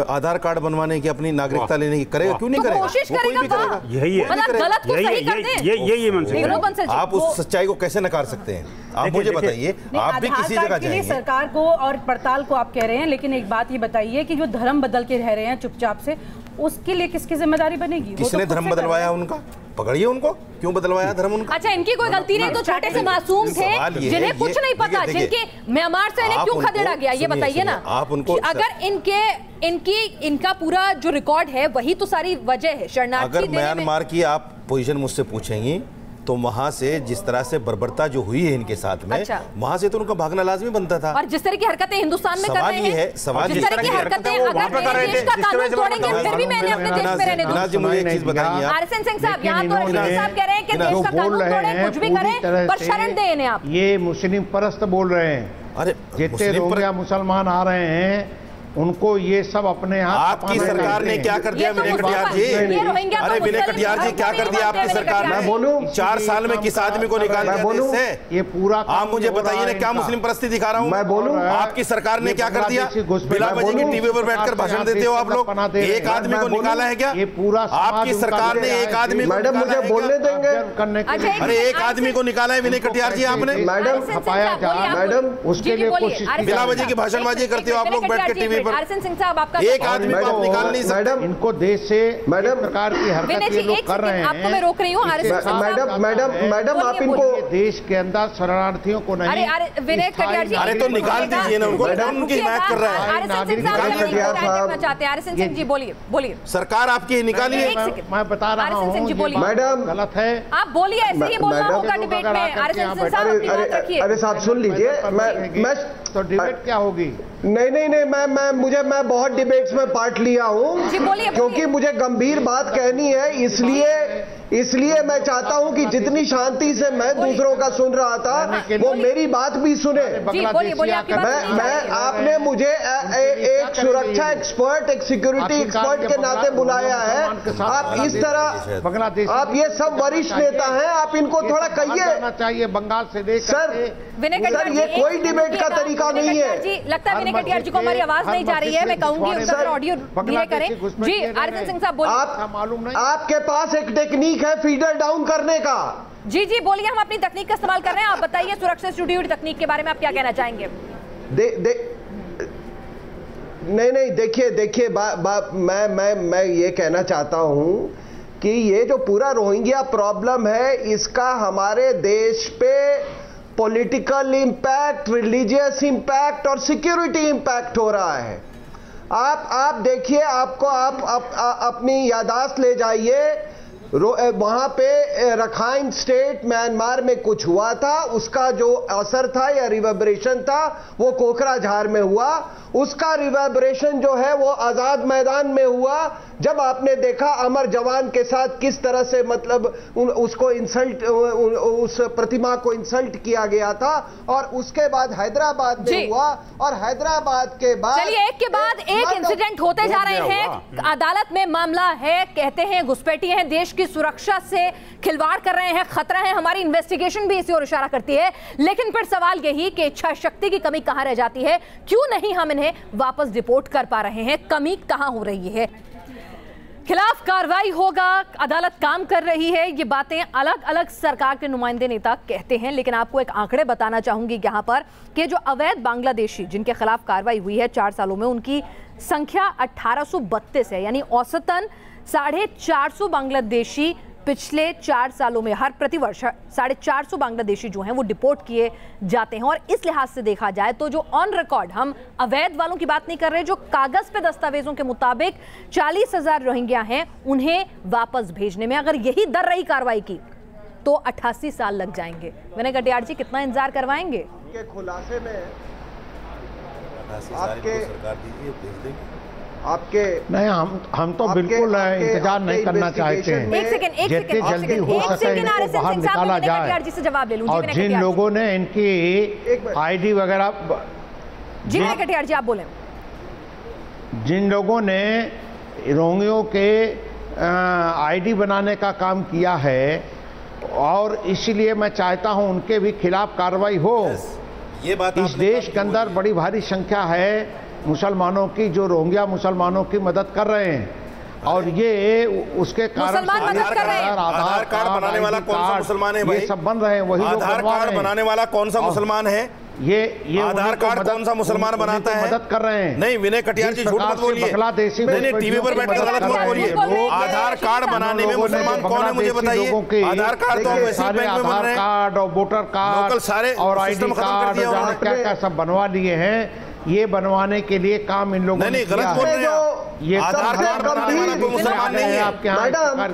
आधार कार्ड बनवाने की, अपनी नागरिकता लेने की। करेगा क्यों नहीं करेगा? कोशिश वो कोई भी करेगा। यही है, गलत को सही कर दे। आप उस सच्चाई को कैसे नकार सकते हैं? आप मुझे बताइए, आप भी किसी जगह जाएंगे। सरकार को और पड़ताल को आप कह रहे हैं, लेकिन एक बात ये बताइए कि जो धर्म बदल के रह रहे हैं चुपचाप से, उसके लिए किसकी जिम्मेदारी बनेगी? किसने धर्म बदलवाया उनका? पकड़िए उनको, क्यों बदलवाया धर्म उनका? अच्छा, इनकी कोई गलती नहीं तो छोटे से मासूम थे जिन्हें कुछ नहीं पता, जिनके म्यांमार से इन्हें क्यों खदेड़ा गया, ये बताइए ना। आप उनको, अगर इनका पूरा जो रिकॉर्ड है वही तो सारी वजह है शरणार्थी। अगर म्यांमार की आप पोजीशन मुझसे पूछेंगी तो वहां से जिस तरह से बर्बरता जो हुई है इनके साथ में, अच्छा, वहां से तो उनका भागना लाजमी बनता था। और जिस तरह की हरकतें हिंदुस्तान में कर रहे हैं, सवाल जिस तरह की हरकतें अगर मेरे देश का कानून तोड़ेंगे फिर भी मैंने अपने देश में रहने दूंगा। जी, मुझे एक चीज बताइए, आरएसएन सिंह साहब, यहाँ तो रशीदी साहब कह रहे हैं कि देश का कानून तोड़ें, कुछ भी करें, पर शरण दें इन्हें आप। ये मुस्लिम परस्त बोल रहे हैं। अरे जितने रोहिंग्या मुसलमान आ रहे हैं उनको ये सब अपने यहाँ। आपकी सरकार ने क्या कर दिया विनय कटियार जी? अरे विनय कटियार जी, क्या कर दिया आपकी सरकार ने? 4 साल में किस आदमी को निकाल दिया देश से? ये पूरा आप मुझे बताइए ना, क्या मुस्लिम परस्ती दिखा रहा हूँ मैं? बोलूं, आपकी सरकार ने क्या कर दिया? बिला वजह की टीवी पर बैठकर भाषण देते हो आप लोग। एक आदमी को निकाला है क्या? ये पूरा आपकी सरकार ने एक आदमी को मैडम मुझे बोलने देंगे। अरे एक आदमी को निकाला है विनय कटियार जी आपने? मैडम खपाया जा, मैडम उसके लिए कोशिश। बिला वजह की भाषणबाजी करते हो आप लोग बैठ के टीवी आदमी पर आरएसएन सिंह साहब आपका एक आदमी को आप निकाल नहीं सकते। मैडम इनको देश से मैडम प्रकार की हरकत ये लोग कर रहे हैं। आपको मैं रोक रही हूँ मैडम आप इनको देश के अंदर शरणार्थियों को नहीं। अरे विनय कटियार जी, अरे तो निकाल दीजिए ना उनको, उनकी हिमायत कर रहा है। आरएसएन सिंह जी बोलिए। सरकार आपकी निकालिए। मैं बता रहा हूँ मैडम गलत है। आप बोलिए, ऐसे ही बोलना होगा डिबेट में। आरएसएन सिंह साहब अपनी बात रखिए। अरे साहब सुन लीजिए, मैं तो डिबेट क्या होगी? नहीं मैं बहुत डिबेट्स में पार्ट लिया हूँ क्योंकि मुझे गंभीर बात कहनी है, इसलिए मैं चाहता हूं कि जितनी शांति से मैं दूसरों का सुन रहा था वो मेरी बात भी सुने। मैं आपने मुझे एक सुरक्षा एक्सपर्ट, एक सिक्योरिटी एक्सपर्ट के नाते बुलाया है। आप इस तरह, आप ये सब वरिष्ठ नेता हैं, आप इनको थोड़ा कहिए चाहिए बंगाल से। सर ये कोई डिबेट का तरीका नहीं है। लगता है विनय कटियार जी को हमारी आवाज नहीं जा रही है। मैं कहूंगी उनका ऑडियो धीरे करें। जी आरएसएन सिंह साहब बोलिए। आपके पास एक टेक्निक है फीडर डाउन करने का। जी बोलिए, हम अपनी तकनीक का इस्तेमाल कर रहे हैं। आप बताइए सुरक्षा से जुड़ी हुई तकनीक के बारे में आप क्या कहना चाहेंगे? नहीं देखिए मैं ये कहना चाहता हूं कि ये जो पूरा रोहिंग्या प्रॉब्लम है, इसका हमारे देश पे पॉलिटिकल इंपैक्ट, रिलीजियस इंपैक्ट और सिक्योरिटी इंपैक्ट हो रहा है। आप देखिए, आपको आप अपनी यादाश्त ले जाइए, वहां पे रखाइन स्टेट म्यांमार में कुछ हुआ था, उसका जो असर था या रिवर्बरेशन था वो कोकराझार में हुआ। उसका रिवर्बरेशन जो है वो आजाद मैदान में हुआ, जब आपने देखा अमर जवान के साथ किस तरह से मतलब उसको इंसल्ट, उस प्रतिमा को इंसल्ट किया गया था। और उसके बाद हैदराबाद में हुआ, और हैदराबाद के बाद चलिए एक के बाद एक इंसिडेंट होते जा रहे हैं। अदालत में मामला है, कहते हैं घुसपैठी हैं, देश की सुरक्षा से खिलवाड़ कर रहे हैं, खतरा है। हमारी इन्वेस्टिगेशन भी इसी ओर इशारा करती है। लेकिन फिर सवाल यही कि इच्छा शक्ति की कमी कहां रह जाती है? क्यों नहीं हम इन्हें वापस डिपोर्ट कर पा रहे हैं? कमी कहां हो रही है? खिलाफ कार्रवाई होगा, अदालत काम कर रही है, ये बातें अलग अलग सरकार के नुमाइंदे नेता कहते हैं। लेकिन आपको एक आंकड़े बताना चाहूंगी यहां पर कि जो अवैध बांग्लादेशी जिनके खिलाफ कार्रवाई हुई है 4 सालों में, उनकी संख्या 1832 है। यानी औसतन 450 बांग्लादेशी पिछले 4 सालों में हर प्रतिवर्ष 450 बांग्लादेशी जो हैं वो डिपोर्ट किए जाते हैं। और इस लिहाज से देखा जाए तो जो ऑन रिकॉर्ड, हम अवैध वालों की बात नहीं कर रहे, जो कागज पे दस्तावेजों के मुताबिक 40,000 रोहिंग्या हैं, उन्हें वापस भेजने में अगर यही दर रही कार्रवाई की तो 88 साल लग जाएंगे। विनय कटियार जी कितना इंतजार करवाएंगे? के खुलासे में आपके नहीं, हम तो बिल्कुल इंतजार नहीं करना चाहते हैं। जितनी जल्दी हो सके इनको बाहर निकाला जाए। और जिन लोगों ने इनकी आईडी वगैरह, जी कटियार जी आप बोले, जिन लोगों ने रोहिंग्यों के आईडी बनाने का काम किया है, और इसीलिए मैं चाहता हूं उनके भी खिलाफ कार्रवाई हो। ये बात इस देश के अंदर बड़ी भारी संख्या है मुसलमानों की जो रोहिंग्या मुसलमानों की मदद कर रहे हैं, और ये उसके कारण आधार कार्ड बनाने वाला कौन सा मुसलमान है भाई? ये सब बन रहे हैं, वही लोग आधार कार्ड बनाने वाला कौन सा मुसलमान है? ये आधार कार्ड कौन सा मुसलमान बनाता है? मदद कर रहे हैं। नहीं विनय कटियार जी झूठ मत बोलिए, नहीं टीवी पर बैठकर गलत मत बोलिए। आधार कार्ड बनाने में मुसलमान कौन है मुझे बताइए? आधार कार्ड तो वैसे ही बैंक में बन रहे हैं, कार्ड और वोटर कार्ड सारे और आईडी कार्ड क्या क्या सब बनवा लिए हैं। ये बनवाने के लिए काम इन लोगों ने गलत बोल रहे हैं। ये आधार कार्ड बनाने वाला कोई मुसलमान नहीं है आपके यहाँ।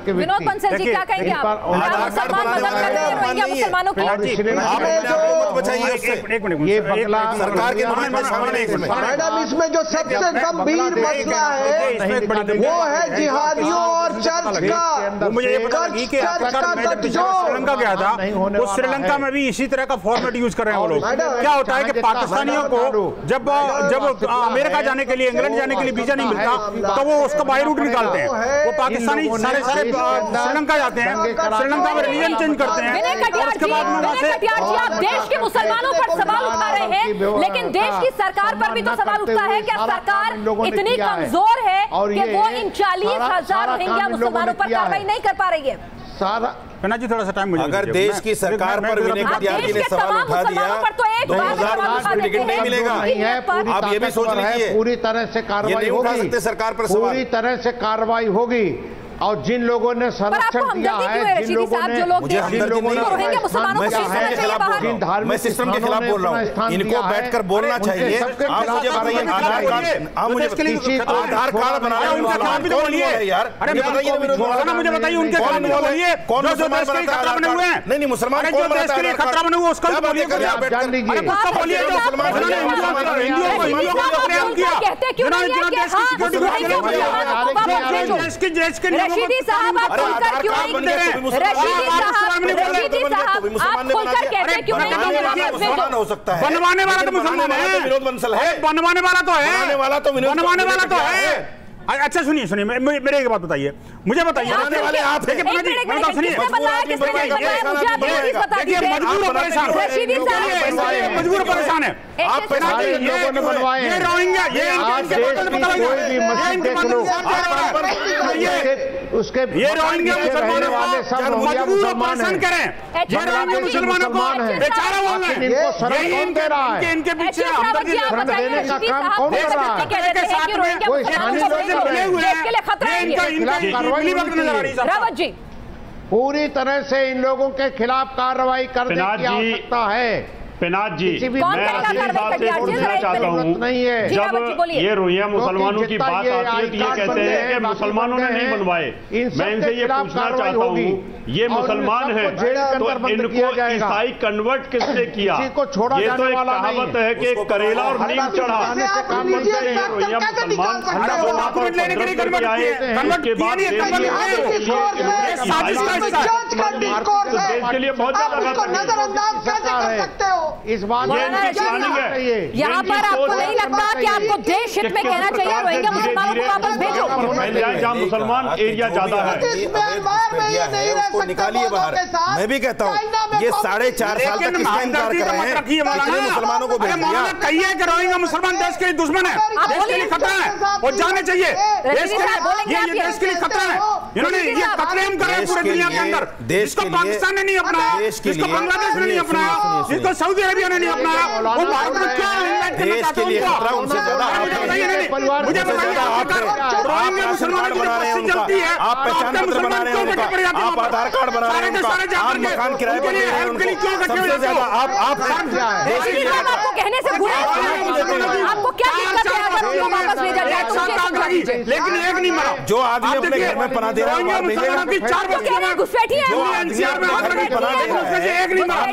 विनोद बंसल जी क्या कहेंगे आप? आधार कार्ड बनाने वाला मुसलमानों की ये बंगला सरकार के नुमाइंदे शामिल हैं इसमें। मैडम इसमें जो सबसे गंभीर मसला है वो है जिहादियों और चर्च का। मुझे ये पता लगी कि श्रीलंका गया था, उस श्रीलंका में भी इसी तरह का फॉर्मेट यूज कर रहे हैं वो लोग। क्या होता है कि पाकिस्तानियों को जब अमेरिका जाने के लिए, इंग्लैंड जाने के लिए वीजा नहीं मिलता तो वो उसका बाई रूट निकालते हैं। वो पाकिस्तानी सारे श्रीलंका जाते हैं, श्रीलंका में रिलीजन चेंज करते हैं, और उसके बाद में वहां से आप देश के मुसलमानों पर सवाल उठा रहे हैं, लेकिन देश की सरकार पर भी तो सवाल उठता है कि सरकार इतनी कमजोर है कि वो इन 40,000 रोहिंग्या मुसलमानों पर कार्रवाई नहीं कर पा रही है। सारा पन्ना जी थोड़ा सा टाइम मुझे अगर देश की सरकार पर विनय कटियार जी ने सवाल उठा दिया 2000 टिकट नहीं मिलेगा। आप ये भी सोच लीजिए, पूरी तरह से कार्रवाई होगी, सरकार पर पूरी तरह से कार्रवाई होगी। और जिन लोगों ने संरक्षण दिया है, जिन लोगों ने मैं सिस्टम के खिलाफ बोल रहा हूँ, इनको बैठकर बोलना चाहिए। आप मुझे बताइए आधार कार्ड बनाया उनका नाम भी तो बोलिए यार। अरे मुझे बताइए उनके काम बोलिए कौन मुसलमान बने हुए हैं? नहीं मुसलमान जो देश के लिए खतरा बने हुए उसका बोलिए, जान लीजिए देश के रशीदी साहब आप खुलकर क्यों नहीं, रशीदी साहब आप खुलकर कहते क्यों नहीं? हो सकता है बनवाने वाला तो मुसलमान है, विनोद बंसल है, बनवाने वाला तो है, बनवाने वाला तो है। अच्छा सुनिए सुनिए, मेरे एक बात बताइए, मुझे बताइए, वाले आप देखिए मजबूर परेशान है आप, ये रोहिंग्या उसके ये रोहिंग्या मुसलमानों को मजबूर परेशान करें, ये रोहिंग्या मुसलमानों को बेचारा बोल रहे हैं, इनके पीछे देने का काम कौन कर रहा है? रावत जी पूरी तरह से इन लोगों के खिलाफ कार्रवाई करने की आवश्यकता है। पिनाक जी, मैं आसिफ साहब से पूछना चाहता हूँ, जब ये रोहिंग्या मुसलमानों की बात आती है तो ये कहते हैं कि मुसलमानों ने नहीं बनवाए। मैं इनसे ये पूछना चाहता हूँ, ये मुसलमान है तो इनको ईसाई कन्वर्ट किसने किया? ये तो एक कहावत है कि करेला और नीम चढ़ा, रोहिंग्या मुसलमान के बाद देश के लिए बहुत ज्यादा इस बात यहाँ पर आपको नहीं लगता कि आपको देश हित में कहना चाहिए रोहिंग्या मुसलमानों को वापस भेजो? जहाँ मुसलमान एरिया ज्यादा है निकालिए बाहर। मैं भी कहता हूँ ये 4.5 साल तक इसका इंतजार कर रहे हैं, मुसलमानों को भेज दिया। कहिए कि रोहिंग्या मुसलमान देश के लिए दुश्मन है, देश के लिए खतरा है, वो जाने चाहिए, ये देश के लिए खतरा है। इन्होंने ये खतरे हम कर रहे हैं पूरे दुनिया के अंदर, जिसको पाकिस्तान ने नहीं अपनाया, जिसको बांग्लादेश ने नहीं अपनाया, जिसको सऊदी अरेबिया ने नहीं अपनाया, वो भारत में क्या देश के लिए खतरा उनसे ज्यादा मुझे रोहिंग्या मुसलमानों की पस्ती चलती है, आप पहचान पत्र बना रहे हैं, आप आधार कार्ड बना रहे हैं, आप मकान किराए पर दे रहे हैं, सबसे ज्यादा आप आपको कहने से बुरा आपको क्या दिक्कत है अगर उनको वापस भेजा जाए तो? लेकिन एक नहीं मरा जो आदमी अपने घर में पना दे रहा है, मुसलमानों की 4 बच्चे घुसपैठी है, एक नहीं मरा,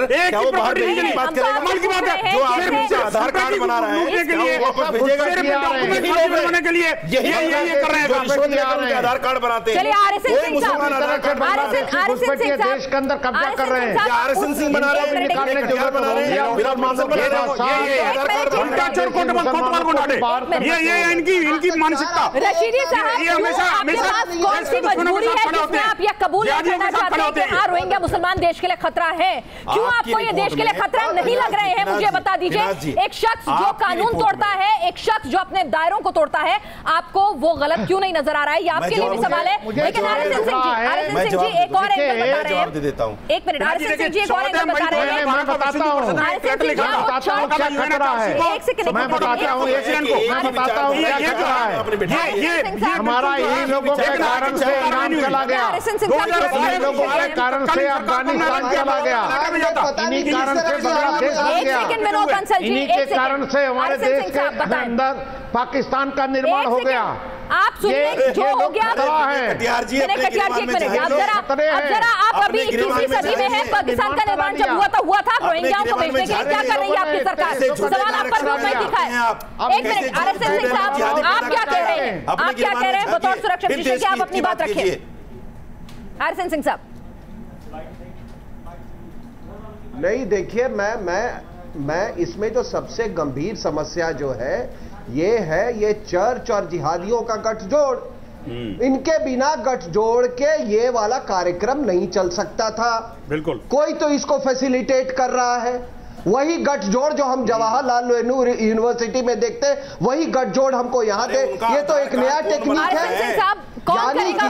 क्या वो बाहर भेजने की बात करेगा? कमाल की बात है, जो आदमी मुझे आधार कार्ड बना रहा है क्या वो वापस भेजेगा? बनाने के लिए ये कर रहे हैं, आधार कार्ड बनाते हैं, कोई मुसलमान आधार कार्ड बना रहा है, देश के अंदर कब्जा कर रहे हैं, RSN सिंह बना रहे हैं, बना रहे हैं, ये इनकी मानसिकता। रशीदी साहब आपके पास कौन सी मजबूरी है जिसमें आप ये कबूल करना चाहते हैं कि हाँ रोहिंग्या मुसलमान देश के लिए खतरा है? क्यों आपको ये देश के लिए खतरा नहीं लग रहे हैं? मुझे बता दीजिए, एक शख्स जो कानून तोड़ता है, एक शख्स जो अपने दायरों को तोड़ता है, आपको वो गलत क्यों नहीं नजर आ रहा है? ये आपके लिए भी सवाल है। लेकिन RSN सिंह जी एक और एंगल बता रहे हैं, एक मिनट, RSN सिंह जी एक और एंगल बता रहे हैं, मैं बताता हूँ, मैं बताता हूँ, हमारा यही लोगों के कारण से ईरान चला गया, इन्हीं लोगों के कारण से अफगानिस्तान चला गया, इन्हीं कारण से बांग्लादेश बन गया, इन्हीं के कारण से हमारे देश के अंदर पाकिस्तान का निर्माण हो गया। आप सुनिए जो हो गया कटियार जी एक मिनट, अब जरा आप अभी 21वीं सदी में है, पाकिस्तान का निर्माण जब हुआ था रोहिंग्याओं को भेजने के लिए क्या कर रही है आपकी सरकार? सवाल आप पर वो नहीं दिखा है। एक मिनट RSN सिंह साहब, आप क्या कह रहे हैं? आप क्या कह रहे हैं बतौर सुरक्षा विशेषज्ञ? आप अपनी बात रखिए RSN सिंह साहब। नहीं देखिए, मैं इसमें जो सबसे गंभीर समस्या जो है ये चर्च और जिहादियों का गठजोड़। इनके बिना गठजोड़ के ये वाला कार्यक्रम नहीं चल सकता था। बिल्कुल, कोई तो इसको फैसिलिटेट कर रहा है। वही गठजोड़ जो हम जवाहरलाल नेहरू यूनिवर्सिटी में देखते, वही गठजोड़ हमको यहाँ दे। ये तो एक नया टेक्निक है। कौन करेगा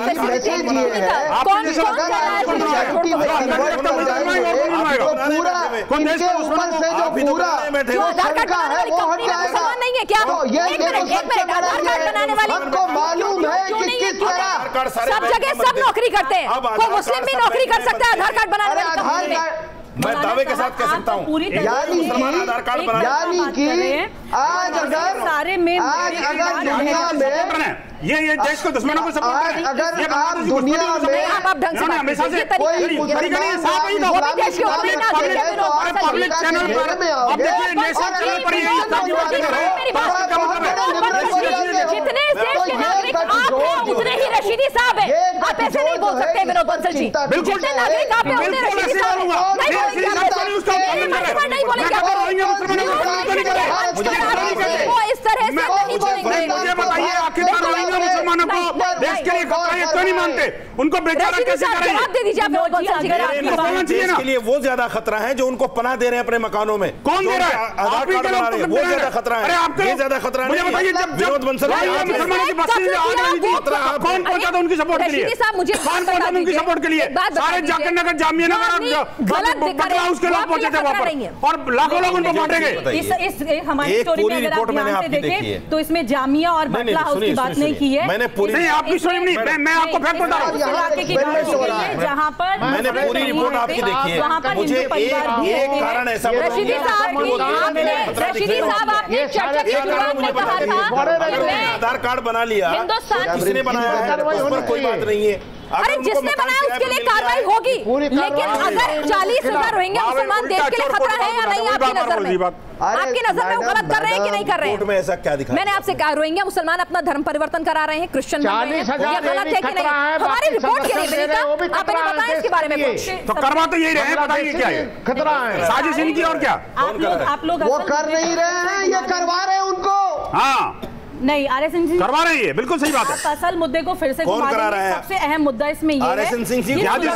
नहीं है क्या? एक मिनट, आधार कार्ड बनाने वाले सबको मालूम है कि किस तरह सब जगह सब नौकरी करते हैं, कोई मुस्लिम भी नौकरी कर सकता है आधार कार्ड बनाने वाले। मैं दावे के साथ कह सकता हूँ आधार कार्ड यानी कि आज अगर दुनिया में ये देश को दुश्मनों को सपोर्ट करें, अगर आप दुनिया में आप ढंग से हमेशा से कोई पब्लिक चैनल पर अब देखिए नेशनल चैनल पर जितने देश के नागरिक आप हैं उतने ही रशीदी साहब हैं। आप ऐसे नहीं बोल सकते विनोद बंसल जी। जितने नागरिक आप हैं उतने रशीदी साहब नहीं वो इस तरह से नहीं बोलेंगे। मुझे बताइए आखिरकार रोहिंग्या मुसलमानों को देश के लिए खतरा है, क्यों नहीं मानते? उनको बेचारा कैसे करेंगे? जवाब दे दीजिए के लिए वो ज्यादा खतरा है जो उनको पनाह दे रहे हैं अपने मकानों में। कौन दे रहा है? आधार कार्ड बना रहे हैं, वो ज्यादा खतरा है। ये ज्यादा खतरा नहीं है। विनोद बंसल मुसलमानों की बस्ती कौन पहुंचा था उनकी सपोर्ट के लिए? कौन पहुंचा था उनकी सपोर्ट के लिए? सारे जाकिर नगर, जामिया नगर, बंगला हाउस के लोग पहुंचे थे वहां पर और लाखों लोग उनको बांटे गए। हमारी स्टोरी में अगर आप ध्यान से देखें तो इसमें जामिया और बंगला हाउस की बात नहीं की है। मैंने पूरी नहीं आपकी स्टोरी नहीं, मैं आपको फैक्ट बता रहा हूं जहां पर मैंने पूरी रिपोर्ट आपकी देखी है। मुझे एक कारण ऐसा रशीदी साहब आपने चर्चा की शुरुआत में कहा था आधार कार्ड बना लिया, किसने बनाया उस पर कोई बात नहीं है। अरे जिसने बनाया उसके लिए कार्रवाई होगी, लेकिन अगर 40,000 रोहिंग्या मुसलमान देश के लिए खतरा है या नहीं आपकी नजर में? आपकी नजर में वो गलत कर रहे हैं कि नहीं कर रहे हैं? में ऐसा क्या दिखा? मैंने आपसे कहा रोहिंग्या मुसलमान अपना धर्म परिवर्तन करा रहे हैं, क्रिश्चियन बन रहे हैं, ये गलत है कि नहीं? हमारी रिपोर्ट के लिए आप इन्हें बताएं इसके बारे में कुछ। तो करवा तो यही रहे हैं, बताइए क्या है खतरा है? साजिश इनकी और क्या? आप लोग वो कर नहीं रहे हैं, ये करवा रहे हैं उनको। हाँ नहीं, आरएसएन सिंह करवा रही है, बिल्कुल सही बात है। असल मुद्दे को फिर से घुमा देंगे। सबसे अहम मुद्दा इसमें ये है कि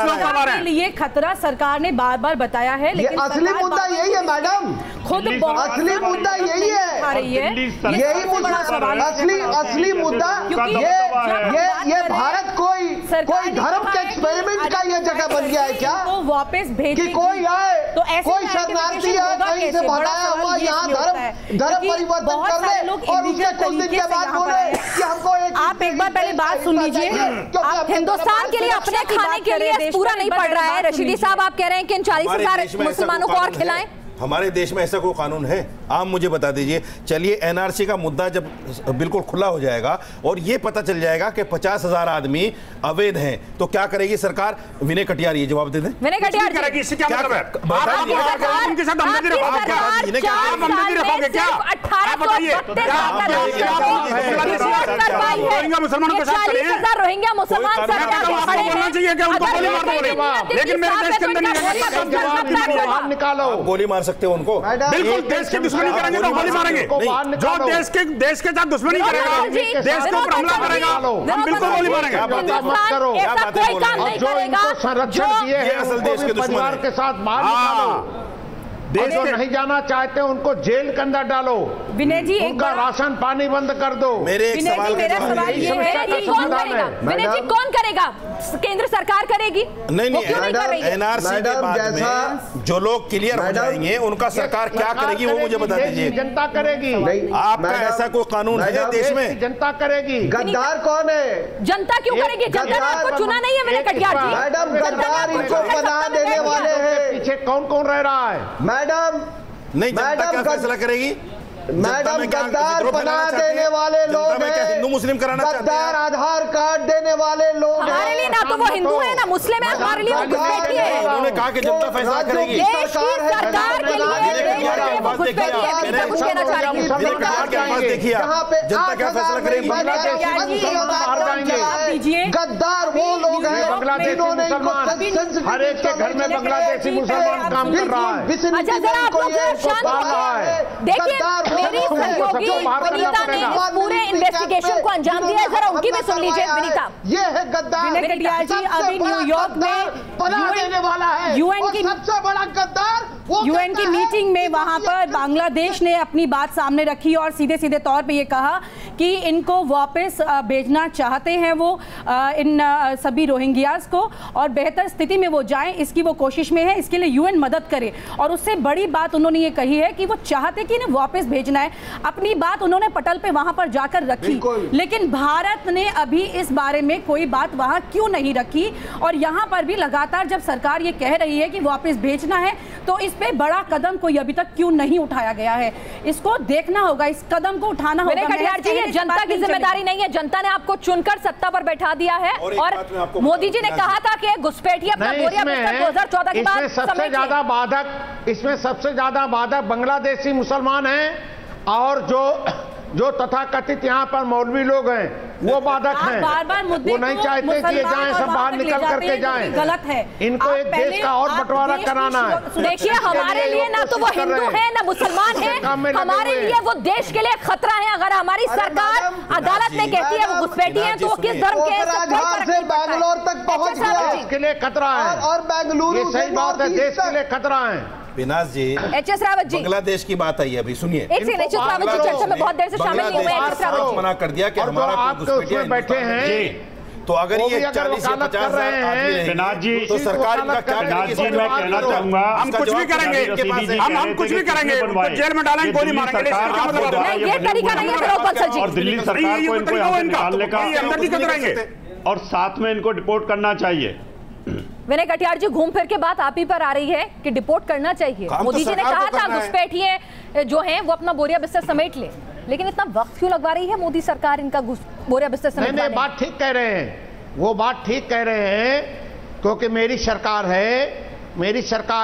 लिए खतरा सरकार ने बार बार बताया है, लेकिन असली मुद्दा यही है मैडम, खुद असली मुद्दा यही है, यही मुद्दा असली मुद्दा। ये भारत कोई धर्म के एक्सपेरिमेंट का ये जगह बन गया है क्या? वो वापस भेज कि कोई आए तो कोई शरणार्थी है कहीं से भगाया हुआ यहाँ धर्म परिवर्तन कर ले और उसके कुछ दिन के बाद बोले कि हमको आप एक बार पहले बात सुन लीजिए। आप हिंदुस्तान के लिए अपने खाने के लिए पूरा नहीं पड़ रहा है। रशीदी साहब आप कह रहे हैं कि इन 40,000 मुसलमानों को और खिलाएं। हमारे देश में ऐसा कोई कानून है? आप मुझे बता दीजिए। चलिए एनआरसी का मुद्दा जब बिल्कुल खुला हो जाएगा और ये पता चल जाएगा कि 50,000 आदमी अवैध हैं तो क्या करेगी सरकार? विनय कटियार ये जवाब दे दें। विनय कटियार करेगी, इससे क्या मतलब है? उनके साथ हमदर्दी रखोगे क्या? आप हमदर्दी रखोगे क्या? आप बताइए रोहिंग्या मुसलमानों के साथ खड़े हैं। रोहिंग्या मुसलमान आपको बोलना चाहिए कि उनको गोली मार दो, लेकिन मेरे देश के अंदर नहीं निकालो। गोली मार सकते हो उनको? बिल्कुल, देश की दुश्मनी करेंगे तो गोली मारेंगे। जो देश के साथ दुश्मनी करेगा, देश के ऊपर हमला करेगा, हम बिल्कुल गोली मारेंगे। संरक्षण दिए हैं, असल देश के परिवार के साथ बाहर निकालो। देश को नहीं जाना चाहते उनको जेल के अंदर डालो। विनय जी उनका राशन पानी बंद कर दो। मेरा सवाल ये है कि कौन करेगा? विनय जी कौन करेगा? केंद्र सरकार करेगी? नहीं, एनआरसी के बाद में जो लोग क्लियर हो जाएंगे उनका सरकार क्या करेगी वो मुझे बता दीजिए। जनता करेगी। आपका ऐसा कोई कानून है देश में? जनता करेगी। गद्दार कौन है? जनता क्यों करेगी? जनता ने आपको चुना नहीं है विनय कटियार जी। मैडम गद्दार इनको बना देने वाले हैं। पीछे कौन कौन रह रहा है? मैडम नहीं, जनता क्या फैसला करेगी? मैडम गद्दार बना देने वाले लोग हैं। हिंदू मुस्लिम कराना चाहते हैं? गद्दार आधार कार्ड देने वाले लोग हैं। हमारे लिए ना तो वो हिंदू है ना मुस्लिम है, हमारे लिए वो घुसपैठी है। उन्होंने कहा कि जनता फैसला करेगी। देश की सरकार के लिए वो घुसपैठी है। जनता कुछ कहना चाह रही है। जनता क्या फैसला करेगी? गद्दार वो लोग हैं जिन्होंने हर एक के घर में बांग्लादेशी मुसलमान काम कर रहा है। अच्छा जरा आप लोग शांत देखिए, मेरी सहयोगी विनीता ने इस पूरे इन्वेस्टिगेशन को अंजाम दिया है, जरा उनकी भी सुन लीजिए। विनीता, ये है गद्दार। विनय कटियार जी अभी न्यूयॉर्क में बना देने वाला है। यूएन की सबसे बड़ा गद्दार यूएन की मीटिंग में वहां पर बांग्लादेश ने अपनी बात सामने रखी और सीधे सीधे तौर पे ये कहा कि इनको वापस भेजना चाहते हैं वो इन सभी रोहिंग्यास को, और बेहतर स्थिति में वो जाएं इसकी वो कोशिश में है, इसके लिए यूएन मदद करे। और उससे बड़ी बात उन्होंने ये कही है कि वो चाहते कि इन्हें वापस भेजना है। अपनी बात उन्होंने पटल पे वहां पर जाकर रखी, लेकिन भारत ने अभी इस बारे में कोई बात वहां क्यों नहीं रखी। और यहाँ पर भी लगातार जब सरकार ये कह रही है कि वापस भेजना है तो इस पे बड़ा कदम कोई अभी तक क्यों नहीं उठाया गया है, इसको देखना होगा, इस कदम को उठाना होगा। कटियार जी, ये जनता की जिम्मेदारी नहीं है, जनता ने आपको चुनकर सत्ता पर बैठा दिया है। और मोदी जी ने कहा था कि घुसपैठिए अपना बोरिया बिस्तर 2014 के बाद सबसे ज्यादा बाधक, इसमें सबसे ज्यादा बाधक बांग्लादेशी मुसलमान हैं और जो तथाकथित यहाँ पर मौलवी लोग हैं वो बाधक हैं। बार-बार मुद्दे वो नहीं चाहते कि ये जाएं, सब बाहर निकल करके जाएं। गलत है, इनको एक देश का और बंटवारा कराना है। देखिए, हमारे लिए ना तो वो हिंदू है ना मुसलमान है, हमारे लिए वो देश के लिए खतरा है। अगर हमारी सरकार अदालत में कहती है वो घुसपैठी है तो वो किस धर्म के से बैंगलोर तक पहुंच गया, देश के लिए खतरा है। और बेंगलुरु सही बात है, देश के लिए खतरा है। पिनास जी, एच.एस. रावत जी, बांग्लादेश की बात आई अभी, सुनिए। एक सेकंड, एच.एस. रावत जी चर्चा में बहुत देर से शामिल नहीं हुए। एच.एस. रावत जी मना कर दिया कि हमारा घुसपैठिए बैठे हैं, तो अगर ये 40 से 50,000 आदमी पिनास जी, तो सरकार इनका क्या करेगी? मैं कहना चाहूंगा, हम कुछ भी करेंगे, हम कुछ भी करेंगे, जेल में डालेंगे, गोली मारेंगे, ये तरीका नहीं है फिरोज बंसल जी। और दिल्ली सरकार को इनको यहाँ से निकालने का और साथ में इनको डिपोर्ट करना चाहिए। विनय कटियार जी, घूम फिर के बात आप ही पर आ रही है कि डिपोर्ट करना चाहिए। मोदी जी ने कहा था घुसपैठिए जो हैं वो अपना बोरिया बिस्तर समेट ले, लेकिन इतना वक्त क्यों लगवा रही है मोदी सरकार इनका बोरिया बिस्तर समेटने? नहीं, बात ठीक कह रहे हैं, वो बात ठीक कह रहे हैं, क्योंकि मेरी सरकार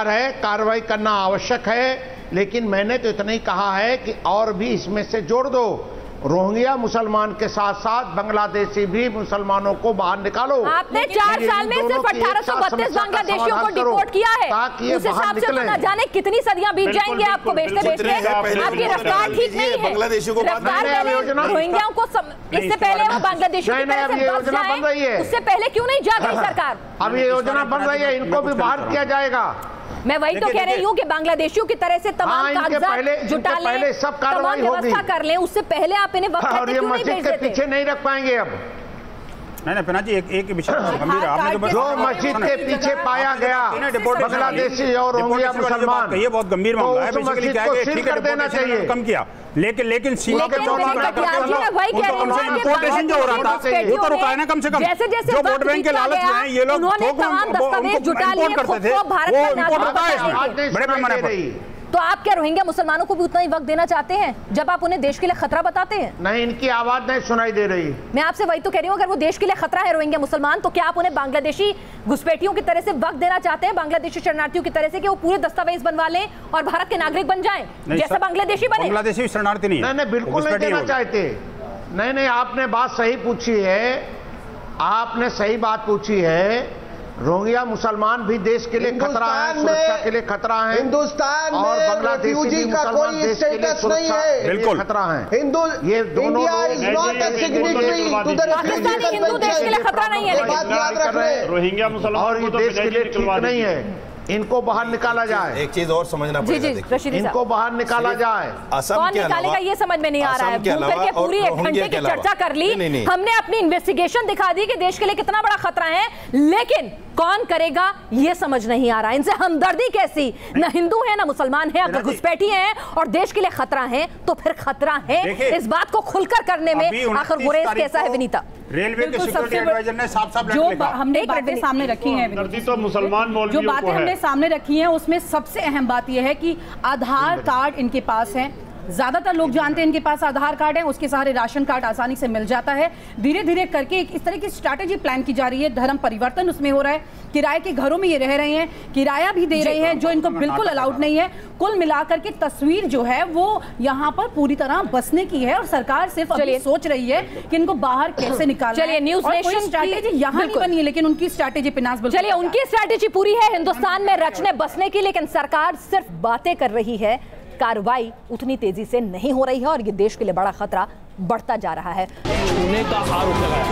है, कार्रवाई करना आवश्यक है। लेकिन मैंने तो इतना ही कहा है कि और भी इसमें से जोड़ दो, रोहिंग्या मुसलमान के साथ साथ बांग्लादेशी भी मुसलमानों को बाहर निकालो। आपने 4 साल में सिर्फ 1832 बांग्लादेशियों को डिपोर्ट किया है, उस हिसाब से तो न जाने कितनी सदियां बीत जाएंगी आपको बेचते बेचते। आपकी रफ्तार ठीक नहीं है, रफ्तार रोहिंग्याओं को इससे पहले वो बांग्लादेशियों की तरफ से योजना बन रही है, उससे पहले क्यों नहीं जा रही सरकार? अब ये योजना बन रही है, इनको भी बाहर किया जाएगा। मैं वही तो कह रही हूँ कि बांग्लादेशियों की तरह से तमाम कागजात जुटा लें, सब कार्रवाई व्यवस्था कर लें, उससे पहले आप इन्हें वक्त और ये मस्जिद के पीछे नहीं रख पाएंगे अब। नहीं पिना जी, एक विषय गंभीर, आपने जो मस्जिद के पीछे पाया गया बांग्लादेशी और रोहिंग्या मुसलमान, ये बहुत गंभीर मामला है। बेसिकली क्या है, ठीक है देना चाहिए, कम किया, लेकिन सीमा के इंपोर्टेशन जो हो रहा था वो तो रुका है ना, कम से कम जो वोट बैंक के लालच में है ये लोग इम्पोर्ट करते थे, वो इम्पोर्ट होता है बड़े पैमाने पर। तो आप क्या रोहिंग्या मुसलमानों को भी उतना ही वक्त देना चाहते हैं जब आप उन्हें देश के लिए खतरा बताते हैं? नहीं, इनकी आवाज नहीं सुनाई दे रही। मैं आपसे वही तो कह रही हूँ, अगर वो देश के लिए खतरा है रोहिंग्या मुसलमान, तो क्या आप उन्हें बांग्लादेशी घुसपैठियों की तरह से वक्त देना चाहते हैं, बांग्लादेशी शरणार्थियों की तरह से, कि वो पूरे दस्तावेज बनवा लें और भारत के नागरिक बन जाएं जैसा बांग्लादेशी बने? बांग्लादेशी शरणार्थी नहीं, नहीं बिल्कुल नहीं देना चाहते। नहीं, आपने बात सही पूछी है, आपने सही बात पूछी है। रोहिंग्या मुसलमान भी देश के लिए खतरा है, सुरक्षा के लिए खतरा है। हिंदुस्तान और बांग्लादेशी का कोई स्टेटस नहीं है, बिल्कुल खतरा है। ये दोनों पाकिस्तानी हिंदू देश के लिए खतरा नहीं है, बात याद रख रहे। रोहिंग्या मुसलमान और ये देश के लिए ठीक नहीं है, इनको बाहर निकाला जाए। एक चीज और समझना पड़ेगा, इनको बाहर निकाला जाए। कौन निकालेगा ये समझ में नहीं आ रहा है। घूम करके पूरी 1 घंटे की चर्चा कर ली, हमने अपनी इन्वेस्टिगेशन दिखा दी कि देश के लिए कितना बड़ा खतरा है, लेकिन कौन करेगा ये समझ नहीं आ रहा। इनसे हमदर्दी कैसी? न हिंदू है ना मुसलमान है, अगर घुसपैठी हैं और देश के लिए खतरा है तो फिर खतरा है। इस बात को खुलकर करने में आखिर गुरेज कैसा है? विनीता, रेलवे के सिक्योरिटी एडवाइजर ने साफ-साफ जो हमने बातें सामने रखी हैं, तो मुसलमान जो बातें हमने सामने रखी हैं उसमें सबसे अहम बात यह है कि आधार कार्ड इनके पास है। ज्यादातर लोग जानते हैं इनके पास आधार कार्ड है, उसके सहारे राशन कार्ड आसानी से मिल जाता है। धीरे धीरे करके इस तरह की स्ट्रैटेजी प्लान की जा रही है, धर्म परिवर्तन उसमें हो रहा है, किराए के घरों में ये रह रहे हैं, किराया भी दे रहे हैं जो इनको बिल्कुल अलाउड नहीं है। कुल मिलाकर के तस्वीर जो है वो यहाँ पर पूरी तरह बसने की है और सरकार सिर्फ अभी सोच रही है कि इनको बाहर कैसे निकालना है। चलिए, न्यूज़ नेशन स्ट्रैटेजी यहाँ नहीं बनी है, लेकिन उनकी स्ट्रैटेजी पिनास बिल्कुल। चलिए, उनकी स्ट्रैटेजी पूरी है हिंदुस्तान में रचने बसने की, लेकिन सरकार सिर्फ बातें कर रही है, कार्रवाई उतनी तेजी से नहीं हो रही है और ये देश के लिए बड़ा खतरा बढ़ता जा रहा है। पुणे का आरोप लगाया